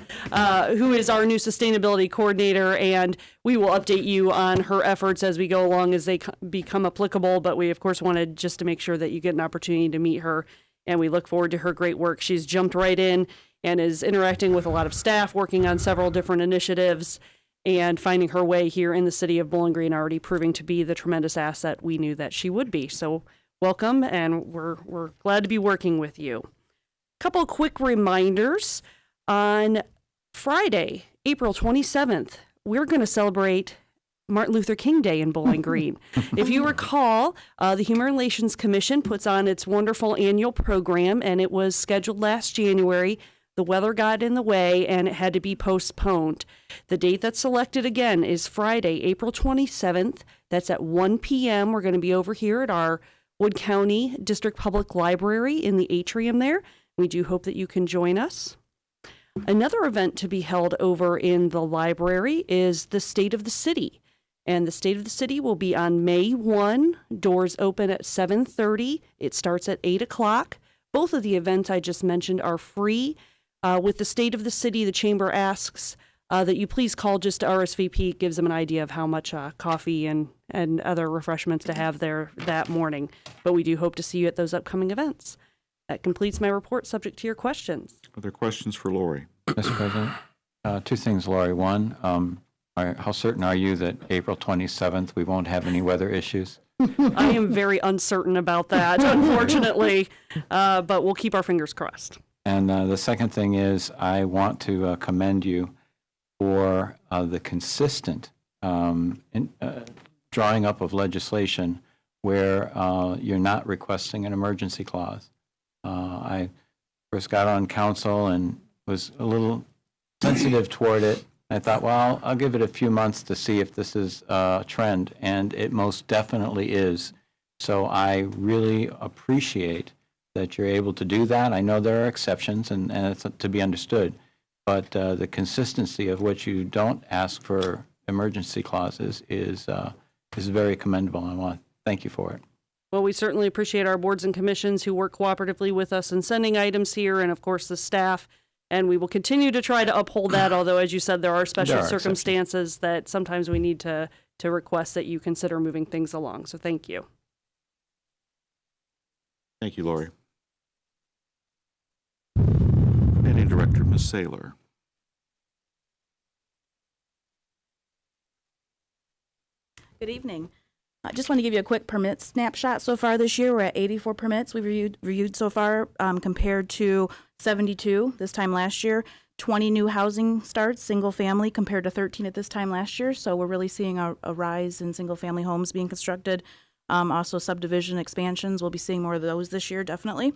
who is our new sustainability coordinator, and we will update you on her efforts as we go along as they become applicable, but we, of course, wanted just to make sure that you get an opportunity to meet her, and we look forward to her great work. She's jumped right in and is interacting with a lot of staff, working on several different initiatives, and finding her way here in the city of Bowling Green, already proving to be the tremendous asset we knew that she would be. So welcome, and we're glad to be working with you. Couple quick reminders. On Friday, April 27th, we're going to celebrate Martin Luther King Day in Bowling Green. If you recall, the Human Relations Commission puts on its wonderful annual program, and it was scheduled last January. The weather got in the way, and it had to be postponed. The date that's selected again is Friday, April 27th. That's at 1 p.m. We're going to be over here at our Wood County District Public Library in the atrium there. We do hope that you can join us. Another event to be held over in the library is the State of the City. And the State of the City will be on May 1. Doors open at 7:30. It starts at 8 o'clock. Both of the events I just mentioned are free. With the State of the City, the Chamber asks that you please call just to RSVP. It gives them an idea of how much coffee and other refreshments to have there that morning. But we do hope to see you at those upcoming events. That completes my report, subject to your questions. Are there questions for Lori? Mr. President, two things, Lori. One, how certain are you that April 27th we won't have any weather issues? I am very uncertain about that, unfortunately, but we'll keep our fingers crossed. And the second thing is, I want to commend you for the consistent drawing up of legislation where you're not requesting an emergency clause. I first got on council and was a little sensitive toward it. I thought, well, I'll give it a few months to see if this is a trend, and it most definitely is. So I really appreciate that you're able to do that. I know there are exceptions, and it's to be understood, but the consistency of which you don't ask for emergency clauses is very commendable. I want to thank you for it. Well, we certainly appreciate our boards and commissions who work cooperatively with us in sending items here, and of course the staff. And we will continue to try to uphold that, although, as you said, there are special circumstances that sometimes we need to request that you consider moving things along. So thank you. Thank you, Lori. Planning Director, Ms. Saylor. Good evening. I just want to give you a quick permit snapshot. So far this year, we're at 84 permits we've reviewed so far, compared to 72 this time last year. 20 new housing starts, single family, compared to 13 at this time last year. So we're really seeing a rise in single family homes being constructed. Also subdivision expansions, we'll be seeing more of those this year, definitely.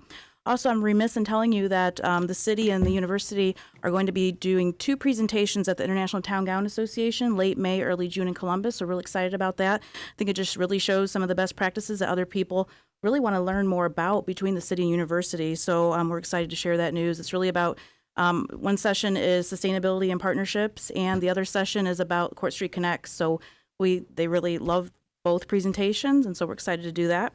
Also, I'm remiss in telling you that the city and the university are going to be doing 2 presentations at the International Town Gown Association, late May, early June in Columbus. So really excited about that. I think it just really shows some of the best practices that other people really want to learn more about between the city and university. So we're excited to share that news. It's really about, one session is sustainability and partnerships, and the other session is about Court Street Connects. So they really love both presentations, and so we're excited to do that.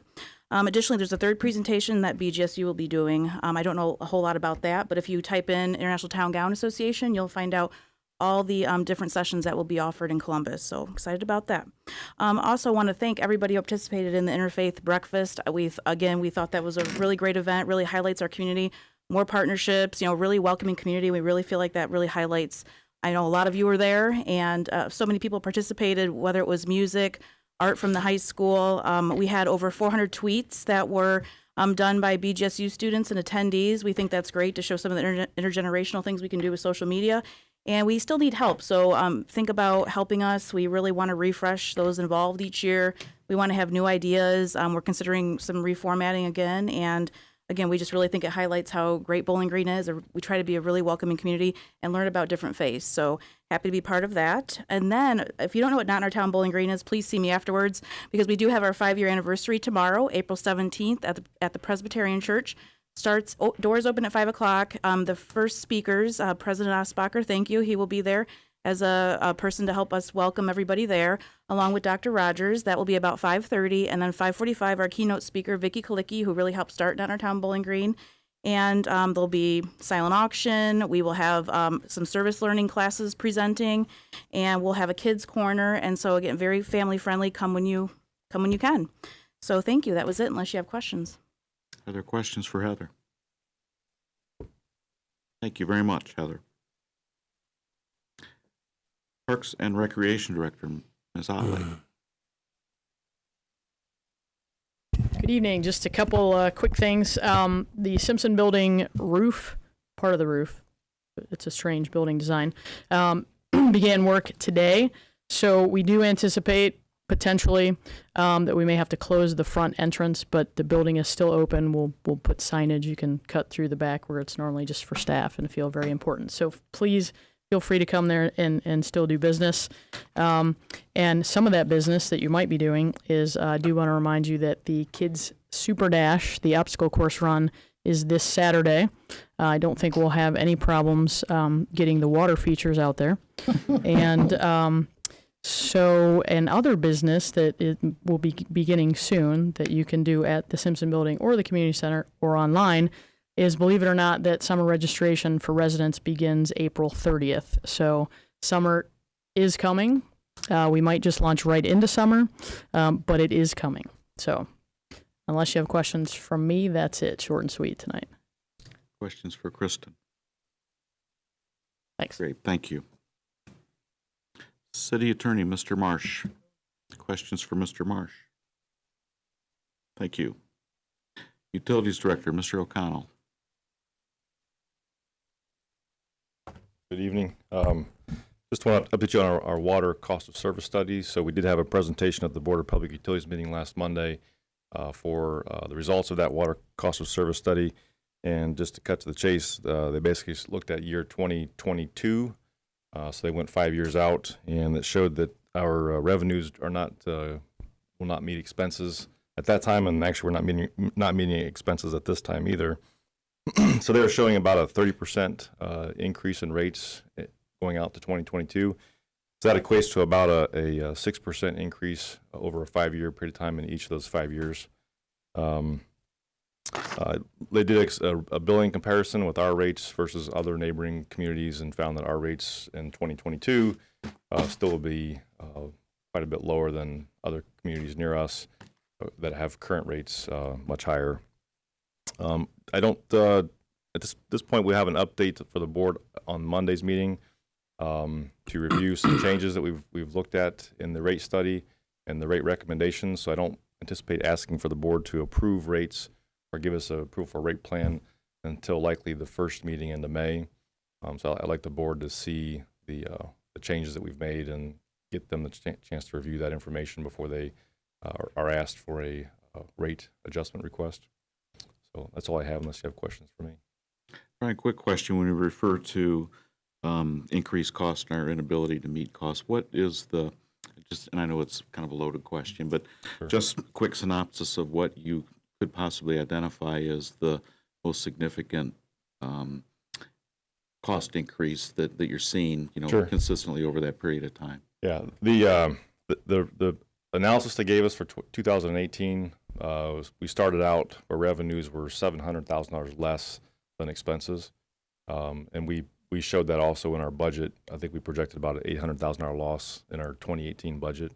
Additionally, there's a third presentation that BGSU will be doing. I don't know a whole lot about that, but if you type in International Town Gown Association, you'll find out all the different sessions that will be offered in Columbus. So excited about that. Also want to thank everybody who participated in the Interfaith Breakfast. We thought that was a really great event, really highlights our community, more partnerships, really welcoming community. We really feel like that really highlights, I know a lot of you were there, and so many people participated, whether it was music, art from the high school. We had over 400 tweets that were done by BGSU students and attendees. We think that's great to show some of the intergenerational things we can do with social media. And we still need help. So think about helping us. We really want to refresh those involved each year. We want to have new ideas. We're considering some reformatting again. And again, we just really think it highlights how great Bowling Green is. We try to be a really welcoming community and learn about different faiths. So happy to be part of that. And then if you don't know what Not in Our Town Bowling Green is, please see me afterwards, because we do have our 5-year anniversary tomorrow, April 17th at the Presbyterian Church. Doors open at 5 o'clock. The first speakers, President Osbacher, thank you. He will be there as a person to help us welcome everybody there, along with Dr. Rogers. That will be about 5:30, and then 5:45, our keynote speaker, Vicki Kalicki, who really helped start Not in Our Town Bowling Green. And there'll be silent auction. We will have some service learning classes presenting, and we'll have a kids corner. And so again, very family friendly. Come when you can. So thank you. That was it. Unless you have questions. Are there questions for Heather? Thank you very much, Heather. Parks and Recreation Director, Ms. Otley. Good evening. Just a couple quick things. The Simpson Building roof, part of the roof, it's a strange building design, began work today. So we do anticipate potentially that we may have to close the front entrance, but the building is still open. We'll put signage. You can cut through the back where it's normally just for staff and feel very important. So please feel free to come there and still do business. And some of that business that you might be doing is I do want to remind you that the Kids Super Dash, the obstacle course run, is this Saturday. I don't think we'll have any problems getting the water features out there. And so, and other business that it will be beginning soon that you can do at the Simpson Building or the Community Center or online is, believe it or not, that summer registration for residents begins April 30th. So summer is coming. We might just launch right into summer, but it is coming. So unless you have questions from me, that's it. Short and sweet tonight. Questions for Kristen? Thanks. Great, thank you. City Attorney, Mr. Marsh. Questions for Mr. Marsh? Thank you. Utilities Director, Mr. O'Connell. Good evening. Just want to update you on our water cost of service study. So we did have a presentation at the Board of Public Utilities meeting last Monday for the results of that water cost of service study. And just to cut to the chase, they basically looked at year 2022. So they went 5 years out, and it showed that our revenues are not will not meet expenses at that time, and actually we're not meeting expenses at this time either. So they were showing about a 30% increase in rates going out to 2022. So that equates to about a 6% increase over a 5-year period of time in each of those 5 years. They did a billing comparison with our rates versus other neighboring communities and found that our rates in 2022 still will be quite a bit lower than other communities near us that have current rates much higher. I don't, at this point, we have an update for the board on Monday's meeting to review some changes that we've looked at in the rate study and the rate recommendations. So I don't anticipate asking for the board to approve rates or give us a approval for rate plan until likely the first meeting into May. So I'd like the board to see the changes that we've made and get them the chance to review that information before they are asked for a rate adjustment request. So that's all I have unless you have questions for me. Brian, quick question. When we refer to increased cost and our inability to meet costs, what is the, and I know it's kind of a loaded question, but just a quick synopsis of what you could possibly identify as the most significant cost increase that you're seeing, consistently over that period of time? Yeah, the analysis they gave us for 2018 we started out where revenues were $700,000 less than expenses, and we showed that also in our budget. I think we projected about an $800,000 loss in our 2018 budget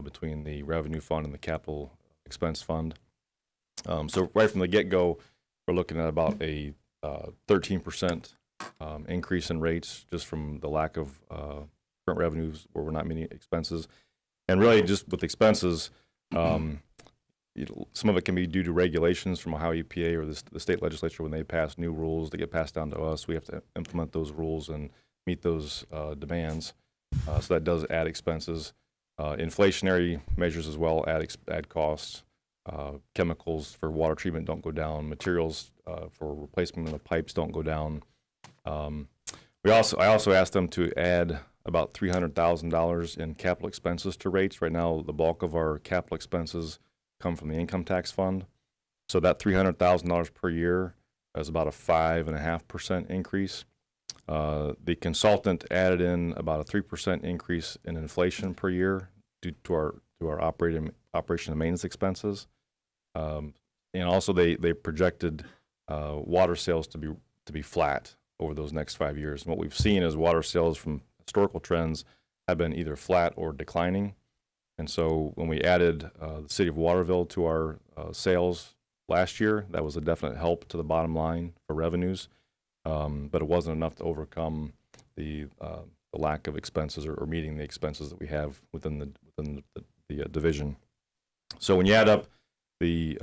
between the revenue fund and the capital expense fund. So right from the get-go, we're looking at about a 13% increase in rates just from the lack of current revenues where we're not meeting expenses. And really just with expenses, some of it can be due to regulations from Ohio EPA or the state legislature. When they pass new rules that get passed down to us, we have to implement those rules and meet those demands. So that does add expenses. Inflationary measures as well add costs. Chemicals for water treatment don't go down. Materials for replacement of the pipes don't go down. I also asked them to add about $300,000 in capital expenses to rates. Right now, the bulk of our capital expenses come from the income tax fund. So that $300,000 per year is about a 5.5% increase. The consultant added in about a 3% increase in inflation per year due to our operation and maintenance expenses. And also they projected water sales to be flat over those next 5 years. And what we've seen is water sales from historical trends have been either flat or declining. And so when we added the city of Waterville to our sales last year, that was a definite help to the bottom line for revenues, but it wasn't enough to overcome the lack of expenses or meeting the expenses that we have within the division. So when you add up the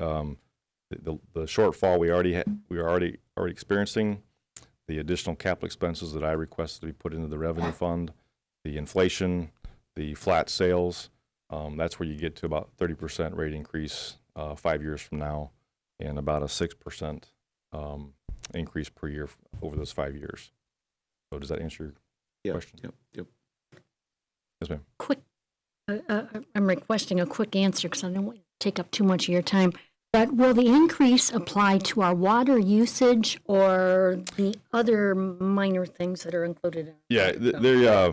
shortfall we are already experiencing, the additional capital expenses that I requested to be put into the revenue fund, the inflation, the flat sales, that's where you get to about 30% rate increase 5 years from now, and about a 6% increase per year over those 5 years. So does that answer your question? Yep. Yes, ma'am. Quick, I'm requesting a quick answer because I don't want to take up too much of your time. But will the increase apply to our water usage or the other minor things that are included? Yeah,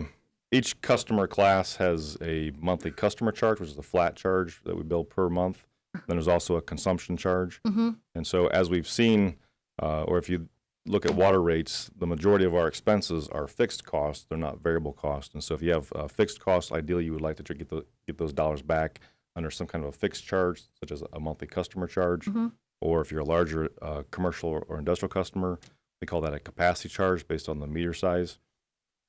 each customer class has a monthly customer charge, which is a flat charge that we bill per month. Then there's also a consumption charge. Mm-hmm. And so as we've seen, or if you look at water rates, the majority of our expenses are fixed costs. They're not variable costs. And so if you have fixed costs, ideally you would like to get those dollars back under some kind of a fixed charge, such as a monthly customer charge. Mm-hmm. Or if you're a larger commercial or industrial customer, we call that a capacity charge based on the meter size.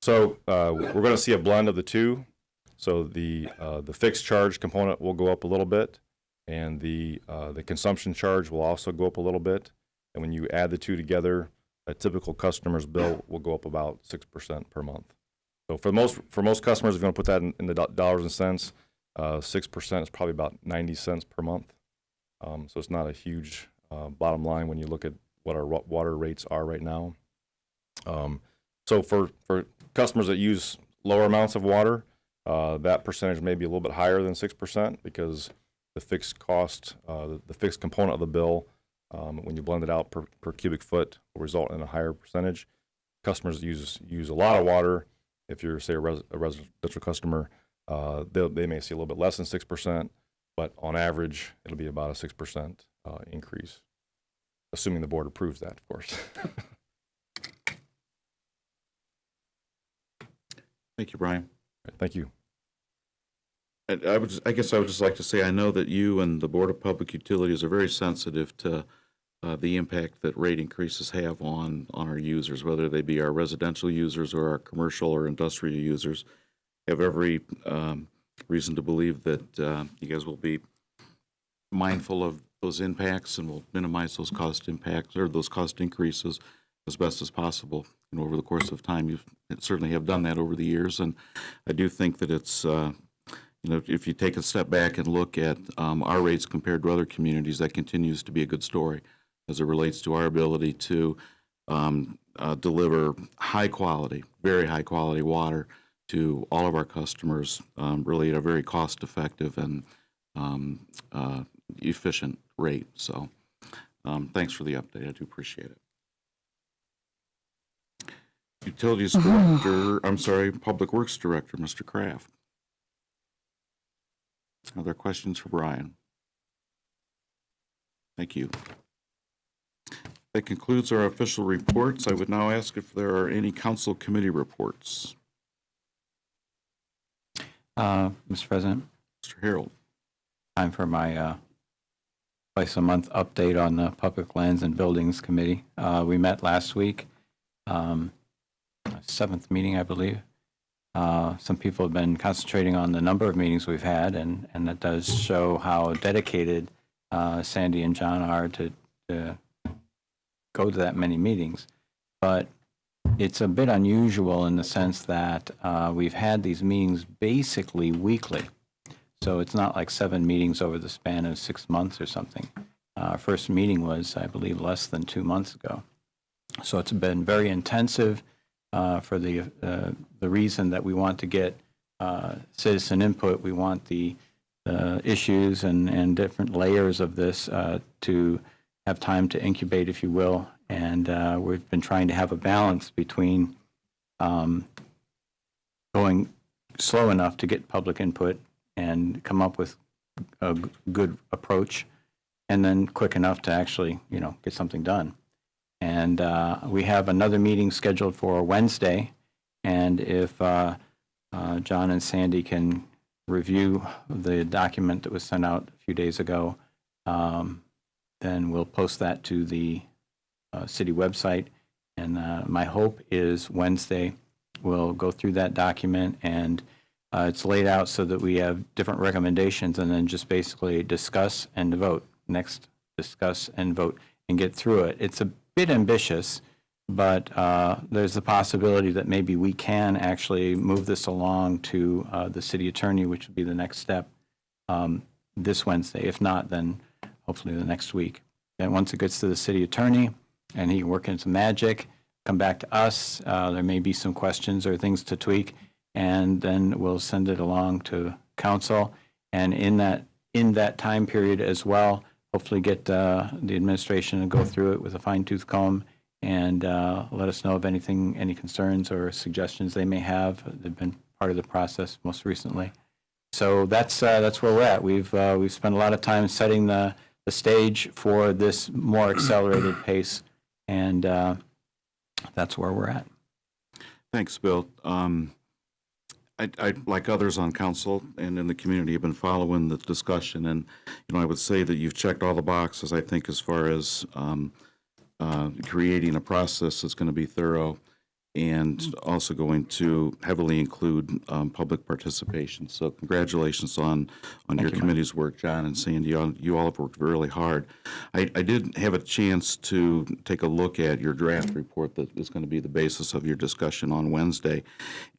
So we're going to see a blend of the two. So the fixed charge component will go up a little bit, and the consumption charge will also go up a little bit. And when you add the two together, a typical customer's bill will go up about 6% per month. So for most customers, if you want to put that in the dollars and cents, 6% is probably about 90 cents per month. So it's not a huge bottom line when you look at what our water rates are right now. So for customers that use lower amounts of water, that percentage may be a little bit higher than 6% because the fixed cost, the fixed component of the bill, when you blend it out per cubic foot, will result in a higher percentage. Customers that use a lot of water, if you're, say, a residential customer, they may see a little bit less than 6%, but on average, it'll be about a 6% increase, assuming the board approves that, of course. Thank you, Brian. Thank you. I guess I would just like to say I know that you and the Board of Public Utilities are very sensitive to the impact that rate increases have on our users, whether they be our residential users or our commercial or industrial users. I have every reason to believe that you guys will be mindful of those impacts and will minimize those cost impacts or those cost increases as best as possible. You know, over the course of time, you certainly have done that over the years, and I do think that it's you know, if you take a step back and look at our rates compared to other communities, that continues to be a good story as it relates to our ability to deliver high quality, very high quality water to all of our customers, really at a very cost effective and efficient rate. So thanks for the update. I do appreciate it. Utilities Director, Public Works Director, Mr. Kraft. Other questions for Brian? Thank you. That concludes our official reports. I would now ask if there are any council committee reports. Mr. President. Mr. Harold. Time for my twice a month update on the Public Lands and Buildings Committee. We met last week, 7th meeting, I believe. Some people have been concentrating on the number of meetings we've had, and that does show how dedicated Sandy and John are to go to that many meetings. But it's a bit unusual in the sense that we've had these meetings basically weekly. So it's not like 7 meetings over the span of 6 months or something. Our first meeting was, I believe, less than 2 months ago. So it's been very intensive. For the reason that we want to get citizen input. We want the issues and different layers of this to have time to incubate, if you will. And we've been trying to have a balance between going slow enough to get public input and come up with a good approach, and then quick enough to actually, get something done. And we have another meeting scheduled for Wednesday. And if John and Sandy can review the document that was sent out a few days ago, then we'll post that to the city website. And my hope is Wednesday we'll go through that document, and it's laid out so that we have different recommendations, and then just basically discuss and vote. Next, discuss and vote and get through it. It's a bit ambitious, but there's the possibility that maybe we can actually move this along to the city attorney, which would be the next step this Wednesday. If not, then hopefully the next week. And once it gets to the city attorney and he can work in some magic, come back to us. There may be some questions or things to tweak, and then we'll send it along to council. And in that time period as well, hopefully get the administration to go through it with a fine-tooth comb and let us know of any concerns or suggestions they may have. They've been part of the process most recently. So that's where we're at. We've spent a lot of time setting the stage for this more accelerated pace, and that's where we're at. Thanks, Bill. I, like others on council and in the community, have been following the discussion, and I would say that you've checked all the boxes, I think, as far as creating a process that's going to be thorough and also going to heavily include public participation. So congratulations on your committee's work, John and Sandy. You all have worked really hard. I did have a chance to take a look at your draft report that is going to be the basis of your discussion on Wednesday.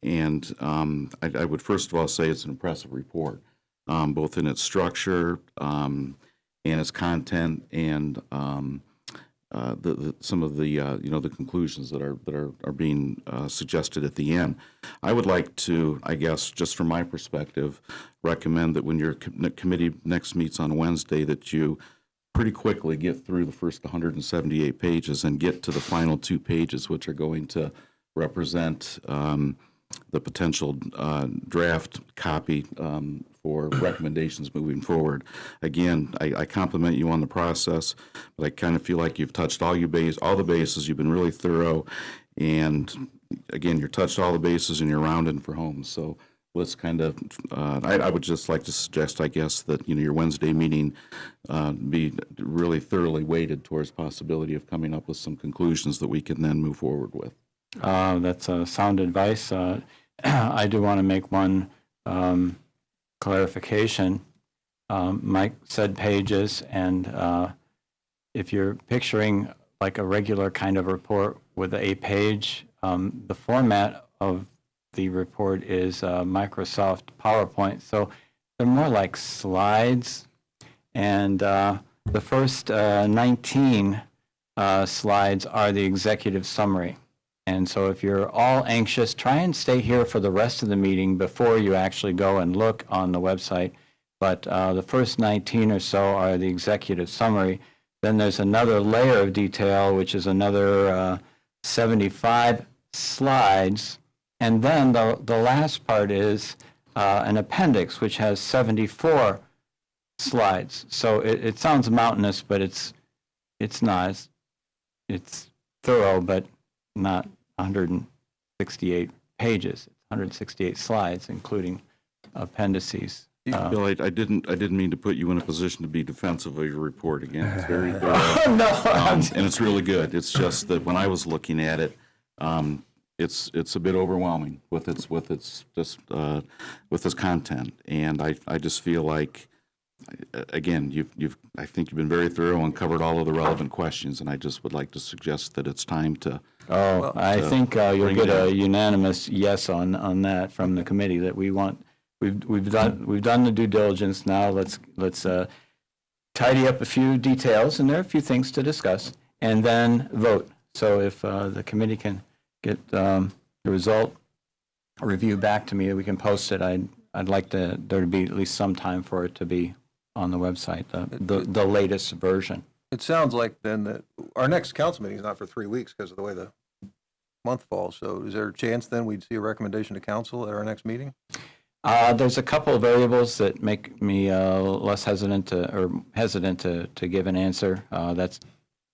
And I would first of all say it's an impressive report, both in its structure and its content and some of the the conclusions that are being suggested at the end. I would like to, I guess, just from my perspective, recommend that when your committee next meets on Wednesday, that you pretty quickly get through the first 178 pages and get to the final 2 pages, which are going to represent the potential draft copy for recommendations moving forward. Again, I compliment you on the process, but I kind of feel like you've touched all the bases. You've been really thorough, and again, you've touched all the bases and you're rounding for home. So let's kind of, I would just like to suggest, I guess, that your Wednesday meeting be really thoroughly weighted towards possibility of coming up with some conclusions that we can then move forward with. That's sound advice. I do want to make one clarification. Mike said pages, and if you're picturing like a regular kind of report with a page, the format of the report is Microsoft PowerPoint. So they're more like slides, and the first 19 slides are the executive summary. And so if you're all anxious, try and stay here for the rest of the meeting before you actually go and look on the website. But the first 19 or so are the executive summary. Then there's another layer of detail, which is another 75 slides. And then the last part is an appendix, which has 74 slides. So it sounds mountainous, but it's not. It's thorough, but not 168 pages. It's 168 slides, including appendices. Bill, I didn't mean to put you in a position to be defensive of your report. Again, it's very thorough. No, and it's really good. It's just that when I was looking at it, it's a bit overwhelming with its content, and I just feel like, again, I think you've been very thorough and covered all of the relevant questions, and I just would like to suggest that it's time to. I think you'll get a unanimous yes on that from the committee, that we want. We've done the due diligence. Now let's tidy up a few details, and there are a few things to discuss, and then vote. So if the committee can get the result review back to me, we can post it. I'd like there to be at least some time for it to be on the website, the latest version. It sounds like then that our next council meeting is not for 3 weeks because of the way the month falls. So is there a chance then we'd see a recommendation to council at our next meeting? There's a couple of variables that make me less hesitant to give an answer. That's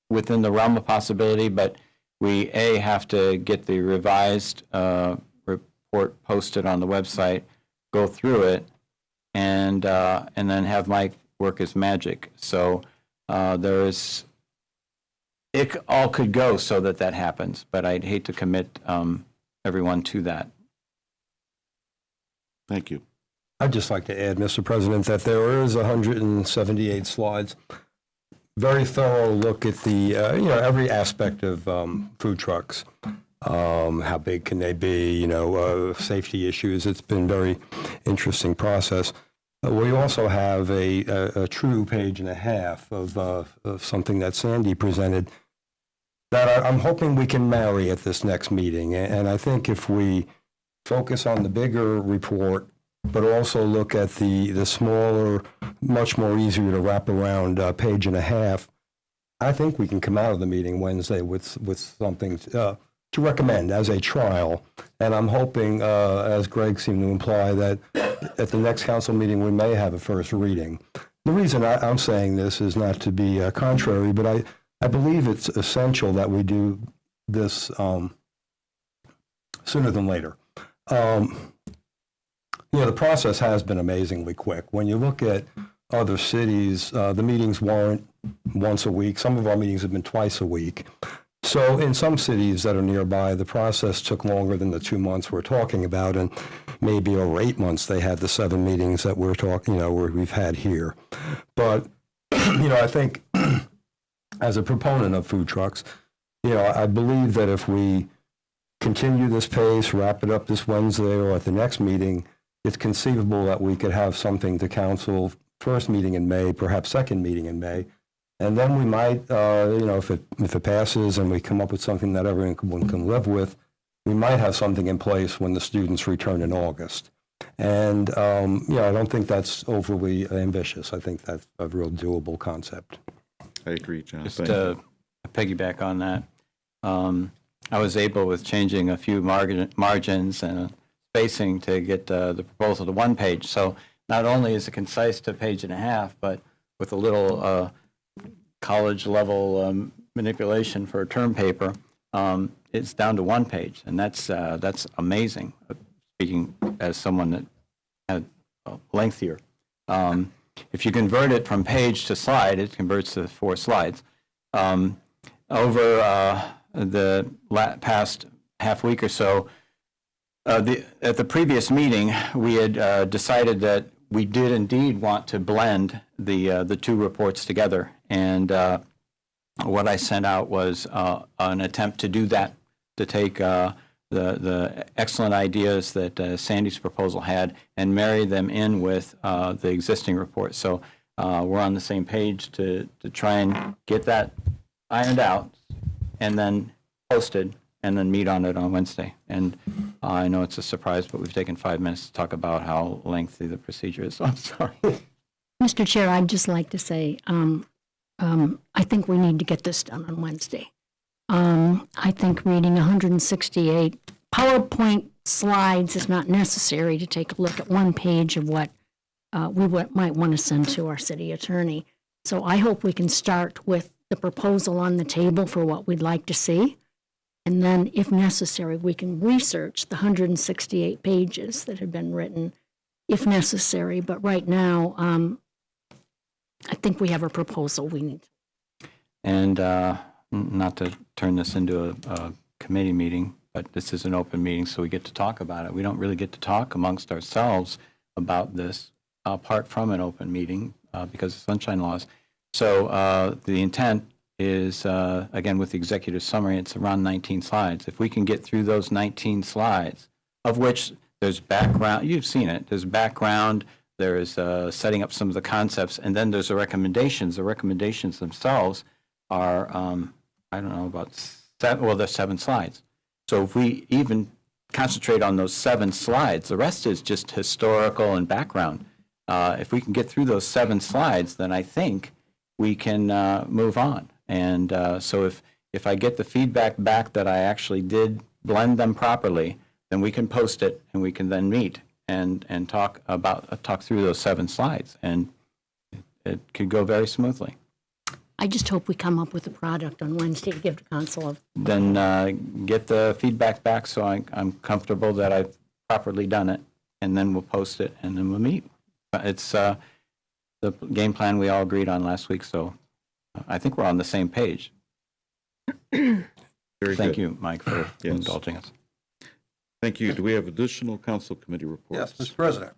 within the realm of possibility, but we have to get the revised report posted on the website, go through it, and then have Mike work his magic. So it all could go so that happens, but I'd hate to commit everyone to that. Thank you. I'd just like to add, Mr. President, that there is 178 slides. Very thorough look at the, every aspect of food trucks. How big can they be? Safety issues. It's been a very interesting process. We also have a true page and a half of something that Sandy presented that I'm hoping we can marry at this next meeting. And I think if we focus on the bigger report, but also look at the smaller, much more easier to wrap around page and a half, I think we can come out of the meeting Wednesday with something to recommend as a trial. And I'm hoping, as Greg seemed to imply, that at the next council meeting we may have a first reading. The reason I'm saying this is not to be contrary, but I believe it's essential that we do this sooner than later. The process has been amazingly quick. When you look at other cities, the meetings weren't once a week. Some of our meetings have been twice a week. So in some cities that are nearby, the process took longer than the 2 months we're talking about, and maybe over 8 months they had the 7 meetings that we're talking, where we've had here. But, I think as a proponent of food trucks, I believe that if we continue this pace, wrap it up this Wednesday or at the next meeting, it's conceivable that we could have something to council first meeting in May, perhaps second meeting in May. And then we might, if it passes and we come up with something that everyone can live with, we might have something in place when the students return in August. And, I don't think that's overly ambitious. I think that's a real doable concept. I agree, John. Just to piggyback on that, I was able, with changing a few margins and spacing, to get the proposal to 1 page. So not only is it concise to 1.5 pages, but with a little college level manipulation for a term paper, it's down to 1 page, and that's amazing. Speaking as someone that had lengthier, if you convert it from page to slide, it converts to 4 slides. Over the past half week or so, at the previous meeting, we had decided that we did indeed want to blend the 2 reports together. And what I sent out was an attempt to do that, to take the excellent ideas that Sandy's proposal had and marry them in with the existing report. So we're on the same page to try and get that ironed out and then posted and then meet on it on Wednesday. And I know it's a surprise, but we've taken 5 minutes to talk about how lengthy the procedure is. So I'm sorry. Mr. Chair, I'd just like to say, I think we need to get this done on Wednesday. I think reading 168 PowerPoint slides is not necessary to take a look at 1 page of what we might want to send to our city attorney. So I hope we can start with the proposal on the table for what we'd like to see. And then, if necessary, we can research the 168 pages that have been written, if necessary. But right now, I think we have a proposal we need. And not to turn this into a committee meeting, but this is an open meeting, so we get to talk about it. We don't really get to talk amongst ourselves about this apart from an open meeting because of sunshine laws. So the intent is, again, with the executive summary, it's around 19 slides. If we can get through those 19 slides, of which there's background, you've seen it, there's background, there's setting up some of the concepts, and then there's the recommendations. The recommendations themselves are, I don't know, about 7, well, there's 7 slides. So if we even concentrate on those 7 slides, the rest is just historical and background. If we can get through those 7 slides, then I think we can move on. And so if I get the feedback back that I actually did blend them properly, then we can post it and we can then meet and talk through those 7 slides, and it could go very smoothly. I just hope we come up with a product on Wednesday to give to council. Then get the feedback back so I'm comfortable that I've properly done it, and then we'll post it and then we'll meet. It's the game plan we all agreed on last week, so I think we're on the same page. Thank you, Mike, for indulging us. Thank you. Do we have additional council committee reports? Yes, Mr. President.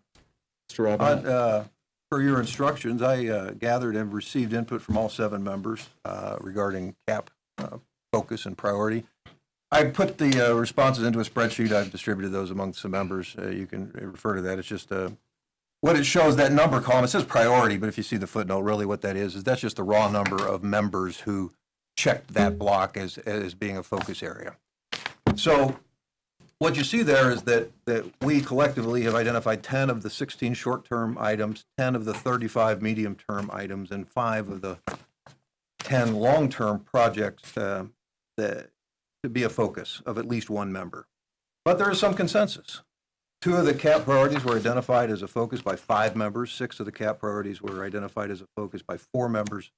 Mr. Robinette? Per your instructions, I gathered and received input from all 7 members regarding CAP focus and priority. I put the responses into a spreadsheet. I've distributed those amongst the members. You can refer to that. It's just what it shows, that number column. It says priority, but if you see the footnote, really what that is that's just the raw number of members who checked that block as being a focus area. So what you see there is that we collectively have identified 10 of the 16 short-term items, 10 of the 35 medium-term items, and 5 of the 10 long-term projects to be a focus of at least 1 member. But there is some consensus. 2 of the CAP priorities were identified as a focus by 5 members. 6 of the CAP priorities were identified as a focus by 4 members.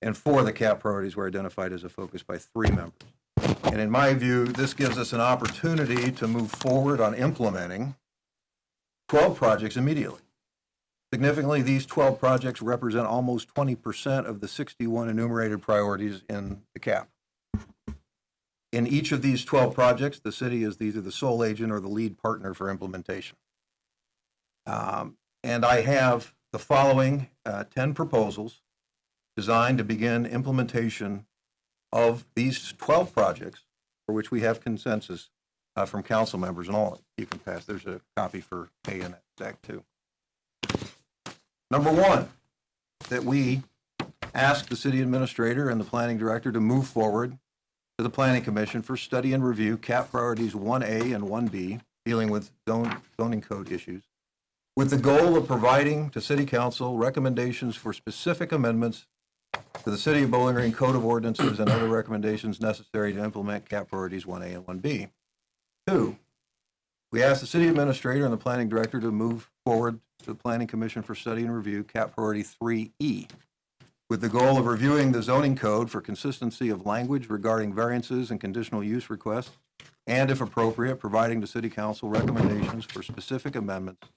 And 4 of the CAP priorities were identified as a focus by 3 members. And in my view, this gives us an opportunity to move forward on implementing 12 projects immediately. Significantly, these 12 projects represent almost 20% of the 61 enumerated priorities in the CAP. In each of these 12 projects, the city is either the sole agent or the lead partner for implementation. And I have the following 10 proposals designed to begin implementation of these 12 projects for which we have consensus from council members, and all you can pass. There's a copy for A and Act 2. Number one, that we ask the city administrator and the planning director to move forward to the planning commission for study and review CAP priorities 1A and 1B, dealing with zoning code issues, with the goal of providing to city council recommendations for specific amendments to the City of Bowling Green Code of Ordinances and other recommendations necessary to implement CAP priorities 1A and 1B. 2, we ask the city administrator and the planning director to move forward to the planning commission for study and review CAP priority 3E, with the goal of reviewing the zoning code for consistency of language regarding variances and conditional use requests, and if appropriate, providing to city council recommendations for specific amendments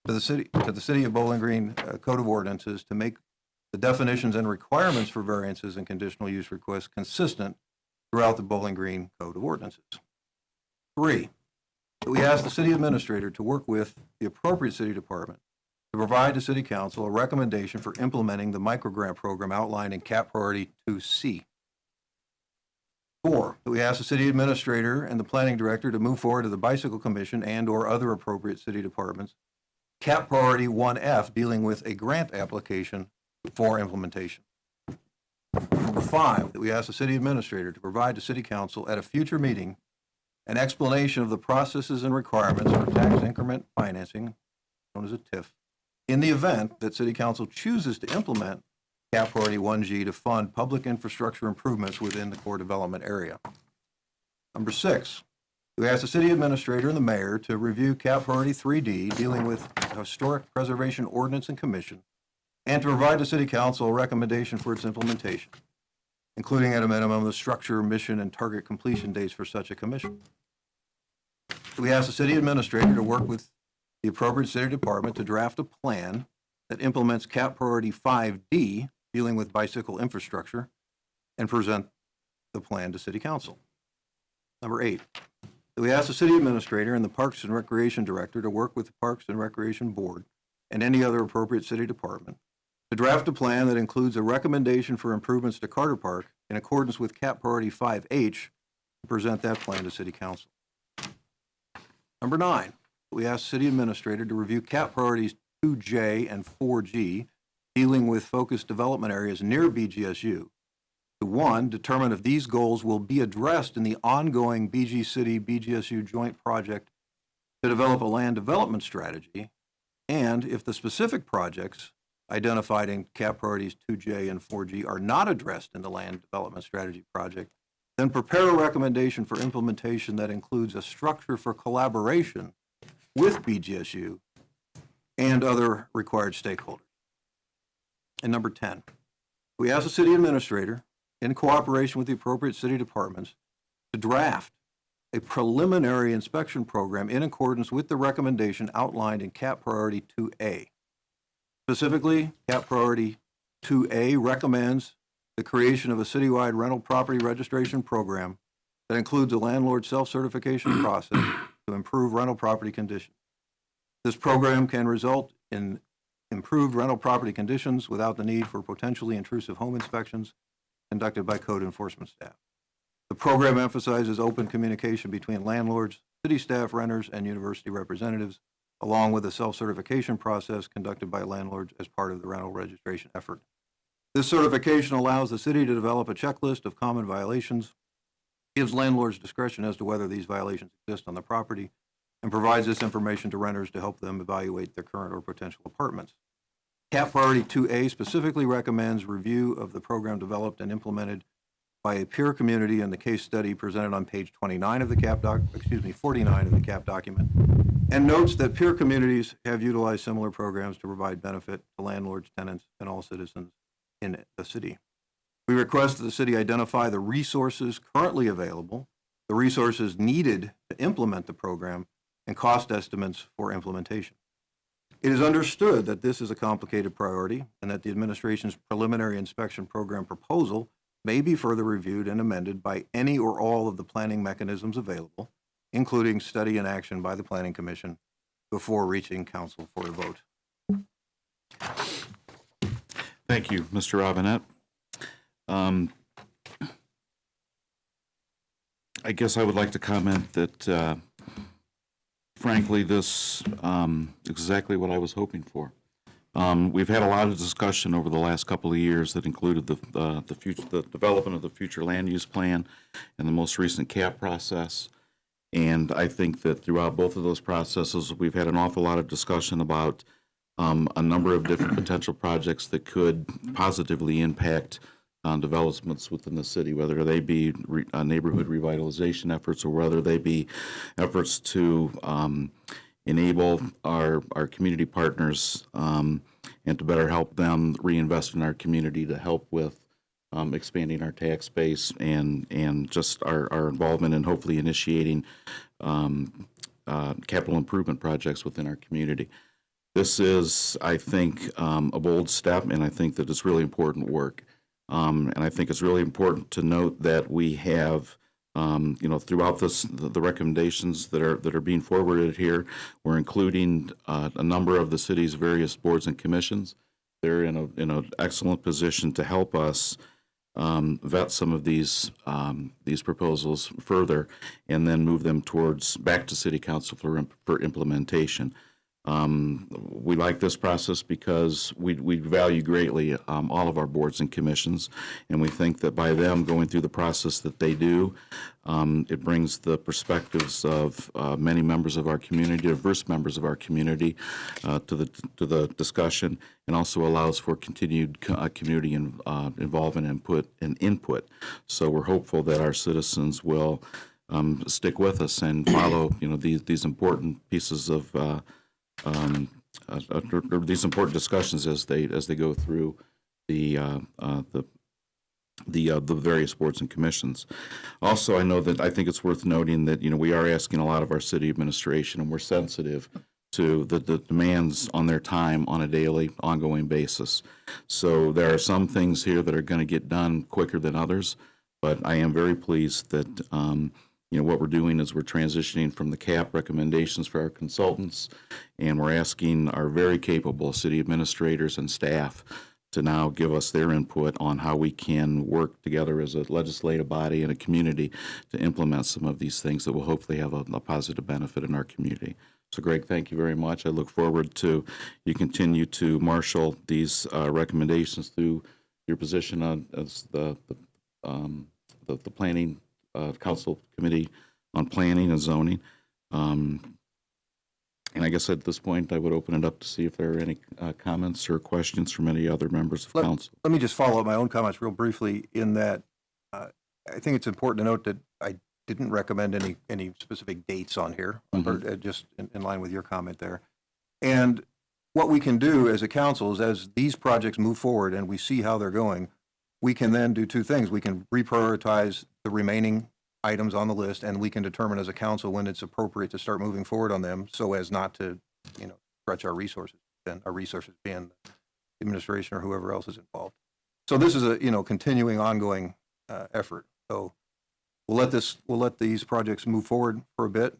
to the City of Bowling Green Code of Ordinances to make the definitions and requirements for variances and conditional use requests consistent throughout the Bowling Green Code of Ordinances. 3, that we ask the city administrator to work with the appropriate city department to provide to city council a recommendation for implementing the microgrant program outlined in CAP priority 2C. 4, that we ask the city administrator and the planning director to move forward to the bicycle commission and or other appropriate city departments CAP priority 1F, dealing with a grant application for implementation. Number 5, that we ask the city administrator to provide to city council at a future meeting an explanation of the processes and requirements for tax increment financing, known as a TIF, in the event that city council chooses to implement CAP priority 1G to fund public infrastructure improvements within the core development area. Number 6, we ask the city administrator and the mayor to review CAP priority 3D, dealing with historic preservation ordinance and commission, and to provide to city council a recommendation for its implementation, including at a minimum the structure, mission, and target completion dates for such a commission. We ask the city administrator to work with the appropriate city department to draft a plan that implements CAP priority 5D, dealing with bicycle infrastructure, and present the plan to city council. Number 8, we ask the city administrator and the Parks and Recreation director to work with the Parks and Recreation board and any other appropriate city department to draft a plan that includes a recommendation for improvements to Carter Park in accordance with CAP priority 5H, and present that plan to city council. Number 9, we ask the city administrator to review CAP priorities 2J and 4G, dealing with focused development areas near BGSU, to 1, determine if these goals will be addressed in the ongoing BG City BGSU joint project to develop a land development strategy, and if the specific projects identified in CAP priorities 2J and 4G are not addressed in the land development strategy project, then prepare a recommendation for implementation that includes a structure for collaboration with BGSU and other required stakeholders. And number 10, we ask the city administrator, in cooperation with the appropriate city departments, to draft a preliminary inspection program in accordance with the recommendation outlined in CAP priority 2A. Specifically, CAP priority 2A recommends the creation of a citywide rental property registration program that includes a landlord self-certification process to improve rental property conditions. This program can result in improved rental property conditions without the need for potentially intrusive home inspections conducted by code enforcement staff. The program emphasizes open communication between landlords, city staff, renters, and university representatives, along with a self-certification process conducted by landlords as part of the rental registration effort. This certification allows the city to develop a checklist of common violations, gives landlords discretion as to whether these violations exist on the property, and provides this information to renters to help them evaluate their current or potential apartments. CAP priority 2A specifically recommends review of the program developed and implemented by a peer community in the case study presented on page 49 of the 49 of the CAP document, and notes that peer communities have utilized similar programs to provide benefit to landlords, tenants, and all citizens in the city. We request that the city identify the resources currently available, the resources needed to implement the program, and cost estimates for implementation. It is understood that this is a complicated priority and that the administration's preliminary inspection program proposal may be further reviewed and amended by any or all of the planning mechanisms available, including study and action by the Planning Commission before reaching council for a vote. Thank you, Mr. Robinette. I guess I would like to comment that, frankly, this is exactly what I was hoping for. We've had a lot of discussion over the last couple of years that included the development of the future land use plan and the most recent CAP process. And I think that throughout both of those processes, we've had an awful lot of discussion about a number of different potential projects that could positively impact developments within the city, whether they be neighborhood revitalization efforts or whether they be efforts to enable our community partners and to better help them reinvest in our community to help with expanding our tax base and just our involvement in hopefully initiating capital improvement projects within our community. This is, I think, a bold step, and I think that it's really important work. And I think it's really important to note that we have, throughout the recommendations that are being forwarded here, we're including a number of the city's various boards and commissions. They're in an excellent position to help us vet some of these proposals further, and then move them back to City Council for implementation. We like this process because we value greatly all of our boards and commissions, and we think that by them going through the process that they do, it brings the perspectives of many members of our community, diverse members of our community, to the discussion, and also allows for continued community involvement and input. So we're hopeful that our citizens will stick with us and follow these important pieces of these important discussions as they go through the various boards and commissions. Also, I think it's worth noting that we are asking a lot of our city administration, and we're sensitive to the demands on their time on a daily, ongoing basis. So there are some things here that are going to get done quicker than others, but I am very pleased that what we're doing is we're transitioning from the CAP recommendations for our consultants, and we're asking our very capable city administrators and staff to now give us their input on how we can work together as a legislative body and a community to implement some of these things that will hopefully have a positive benefit in our community. So, Greg, thank you very much. I look forward to you continue to marshal these recommendations through your position as the planning council committee on planning and zoning. And I guess at this point, I would open it up to see if there are any comments or questions from any other members of council. Let me just follow up my own comments real briefly in that I think it's important to note that I didn't recommend any specific dates on here, or just in line with your comment there. And what we can do as a council is, as these projects move forward and we see how they're going, we can then do two things. We can reprioritize the remaining items on the list, and we can determine as a council when it's appropriate to start moving forward on them so as not to, stretch our resources, and our resources being the administration or whoever else is involved. So this is a, continuing, ongoing effort. So we'll let these projects move forward for a bit,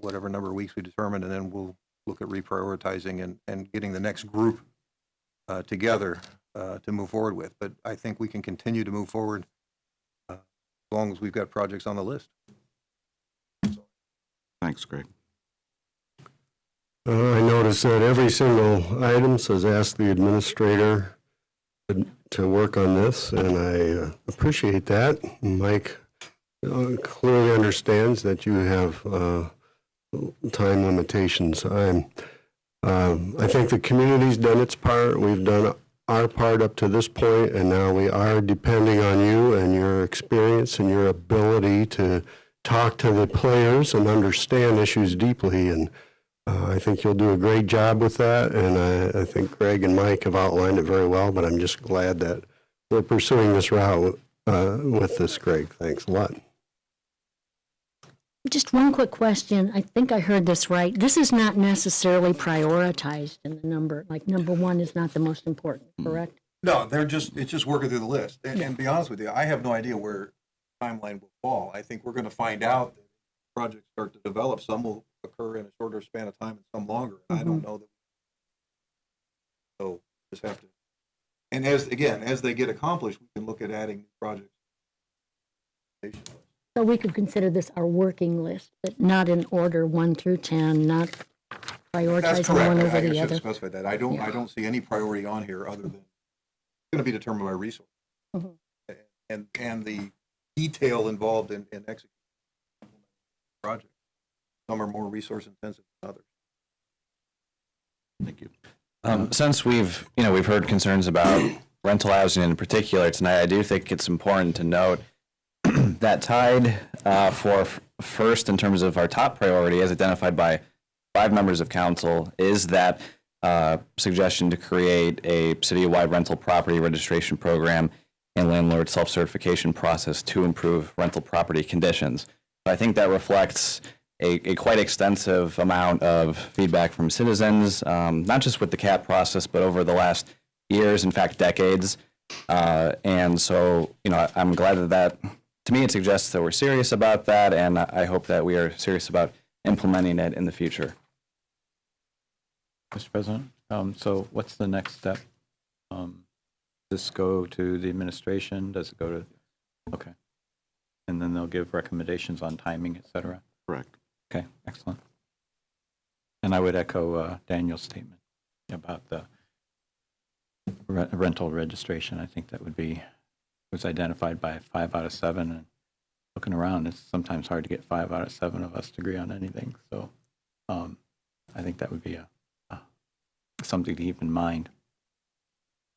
whatever number of weeks we determine, and then we'll look at reprioritizing and getting the next group together to move forward with. But I think we can continue to move forward as long as we've got projects on the list. Thanks, Greg. I noticed that every single item says ask the administrator to work on this, and I appreciate that. Mike clearly understands that you have time limitations. I think the community's done its part. We've done our part up to this point, and now we are depending on you and your experience and your ability to talk to the players and understand issues deeply. And I think you'll do a great job with that, and I think Greg and Mike have outlined it very well, but I'm just glad that we're pursuing this route with this, Greg. Thanks a lot. Just one quick question. I think I heard this right. This is not necessarily prioritized in the number. Like number one is not the most important, correct? No, it's just working through the list. And to be honest with you, I have no idea where the timeline will fall. I think we're going to find out that projects start to develop. Some will occur in a shorter span of time and some longer. And I don't know that. So just have to. And as they get accomplished, we can look at adding projects. So we could consider this our working list, but not in order 1 through 10, not That's prioritizing correct. one I over the should other. specify that. I don't see any priority on here other than it's going to be determined by resource and the detail involved in executing projects. Some are more resource intensive than others. Thank you. Since we've heard concerns about rental housing in particular tonight, I do think it's important to note that tied for first in terms of our top priority, as identified by 5 members of council, is that suggestion to create a city-wide rental property registration program and landlord self-certification process to improve rental property conditions. I think that reflects a quite extensive amount of feedback from citizens, not just with the CAP process, but over the last years, in fact, decades. And so, I'm glad that to me, it suggests that we're serious about that, and I hope that we are serious about implementing it in the future. Mr. President, so what's the next step? Does this go to the administration? Does it go to, okay. And then they'll give recommendations on timing, et cetera? Correct. Okay, excellent. And I would echo Daniel's statement about the rental registration. I think that was identified by 5 out of 7. And looking around, it's sometimes hard to get 5 out of 7 of us to agree on anything. So I think that would be something to keep in mind.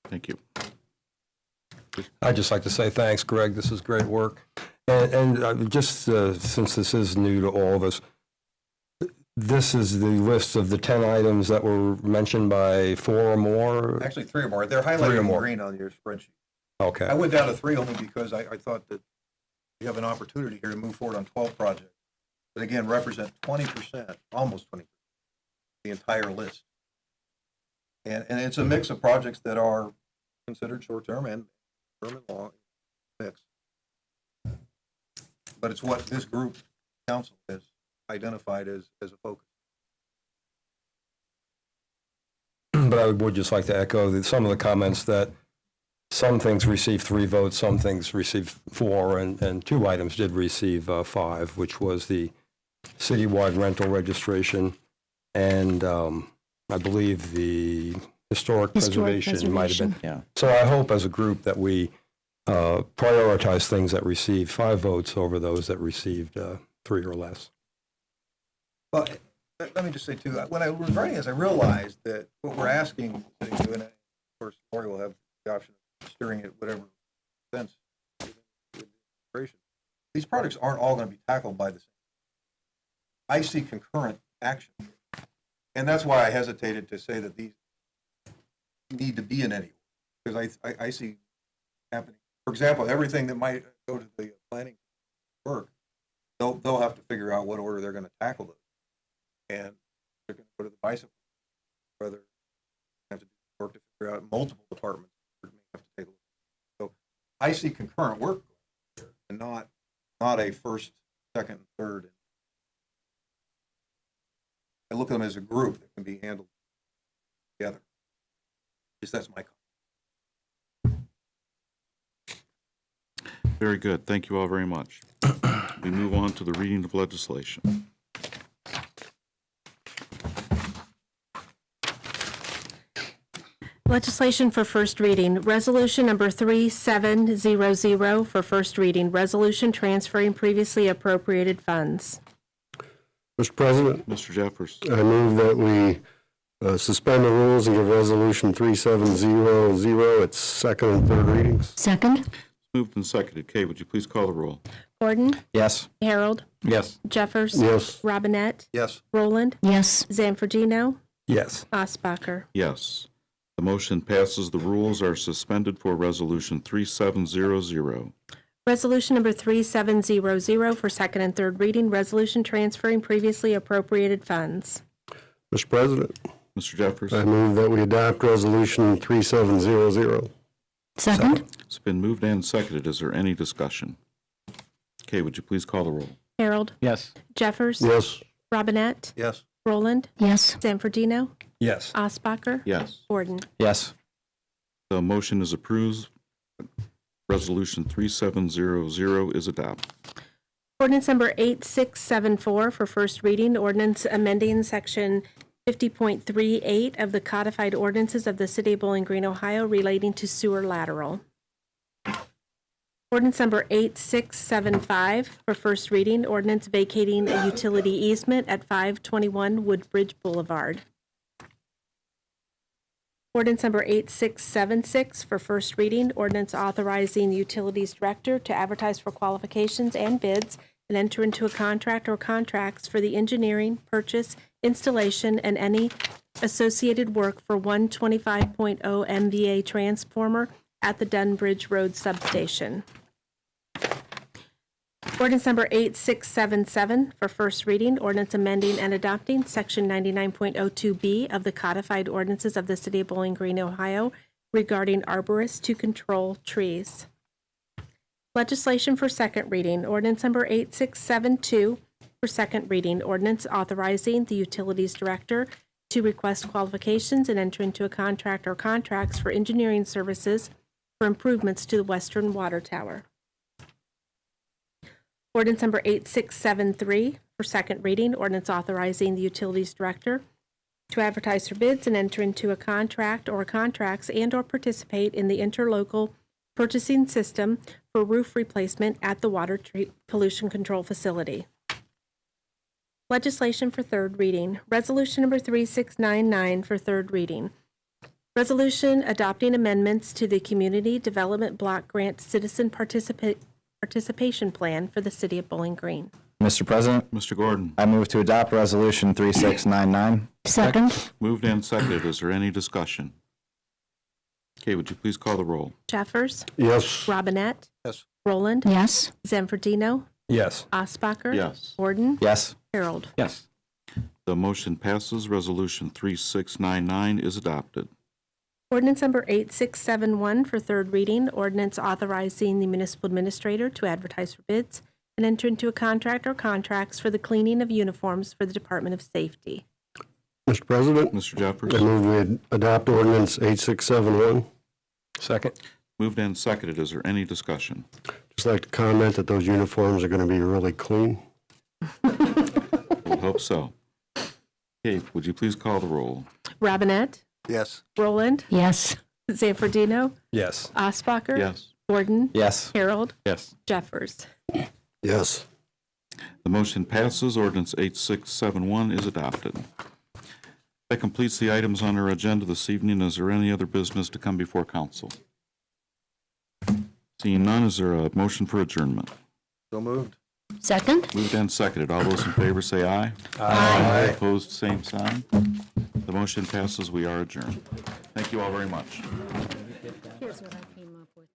Thank you. I'd just like to say thanks, Greg. This is great work. And just since this is new to all of us, this is the list of the 10 items that were mentioned by 4 or more? Actually, 3 or more. They're highlighted in green on your spreadsheet. Okay. I went down to 3 only because I thought that we have an opportunity here to move forward on 12 projects that, again, represent 20%, almost 20%, the entire list. And it's a mix of projects that are considered short-term and term and long mix. But it's what this group, council, has identified as a focus. But I would just like to echo some of the comments that some things received 3 votes, some things received 4, and 2 items did receive 5, which was the citywide rental registration and I believe the historic preservation might have been. Yeah. So I hope as a group that we prioritize things that received 5 votes over those that received 3 or less. Well, let me just say, too, when I was writing this, I realized that what we're asking to do, and of course, Lori will have the option of steering it whatever sense, these projects aren't all going to be tackled by the same. I see concurrent action. And that's why I hesitated to say that these need to be in any order, because I see happening. For example, everything that might go to the planning work, they'll have to figure out what order they're going to tackle those. And they're going to go to the bicycle, whether they have to do work to figure out multiple departments may have to take a look. So I see concurrent work and not a first, second, third. I look at them as a group that can be handled together. At least that's my comment. Very good. Thank you all very much. We move on to the reading of legislation. Legislation for first reading. Resolution number 3700 for first reading. Resolution transferring previously appropriated funds. Mr. President, Mr. Jeffers. I move that we suspend the rules and give Resolution 3700 its second and third readings. Second? Moved and seconded. Kay, would you please call the roll? Gordon? Yes. Harold? Yes. Jeffers? Yes. Robinette? Yes. Roland? Yes. Zanfordino? Yes. Osbacher? Yes. The motion passes. The rules are suspended for Resolution 3700. Resolution number 3700 for second and third reading. Resolution transferring previously appropriated funds. Mr. President, Mr. Jeffers. I move that we adopt Resolution 3700. Second? It's been moved and seconded. Is there any discussion? Kay, would you please call the roll? Harold, Yes. Jeffers, Yes. Robinette, Yes. Roland, Yes. Zanfordino, Yes. Osbacher, Yes. Gordon. Yes. The motion is approved. Resolution 3700 is adopted. Ordinance number 8674 for first reading, ordinance amending section 50.38 of the codified ordinances of the City of Bowling Green, Ohio relating to sewer lateral. Ordinance number 8675 for first reading, ordinance vacating a utility easement at 521 Woodbridge Boulevard. Ordinance number 8676 for first reading, ordinance authorizing the Utilities Director to advertise for qualifications and bids and enter into a contract or contracts for the engineering, purchase, installation, and any associated work for 125.0 MVA transformer at the Dunbridge Road substation. Ordinance number 8677 for first reading, ordinance amending and adopting section 99.02B of the codified ordinances of the City of Bowling Green, Ohio regarding arborists to control trees. Legislation for second reading, ordinance number 8672 for second reading, ordinance authorizing the Utilities Director to request qualifications and enter into a contract or contracts for engineering services for improvements to the Western Water Tower. Ordinance number 8673 for second reading, ordinance authorizing the Utilities Director to advertise for bids and enter into a contract or contracts and/or participate in the interlocal purchasing system for roof replacement at the water pollution control facility. Legislation for third reading. Resolution number 3699 for third reading. Resolution adopting amendments to the Community Development Block Grant Citizen Participation Plan for the City of Bowling Green. Mr. President, Mr. Gordon. I move to adopt Resolution 3699. Second? Moved and seconded. Is there any discussion? Kay, would you please call the roll? Jeffers, Yes. Robinette, Yes. Roland, Yes. Zanfordino, Yes. Osbacher, Yes. Gordon, Yes. Harold. Yes. The motion passes. Resolution 3699 is adopted. Ordinance number 8671 for third reading, ordinance authorizing the municipal administrator to advertise for bids and enter into a contract or contracts for the cleaning of uniforms for the Department of Safety. Mr. President, Mr. Jeffers. I move we adopt ordinance 8671. Second. Moved and seconded. Is there any discussion? Just like to comment that those uniforms are going to be really clean. We'll hope so. Kay, would you please call the roll? Robinette, Yes. Roland, Yes. Zanfordino, Yes. Osbacher, Yes. Gordon, Yes. Harold, Yes. Jeffers. Yes. The motion passes. Ordinance 8671 is adopted. That completes the items on our agenda this evening. Is there any other business to come before council? Seeing none, is there a motion for adjournment? So moved. Second? Moved and seconded. All those in favor say aye. Aye. Opposed, same sign. The motion passes. We are adjourned. Thank you all very much. Here's what I came up with.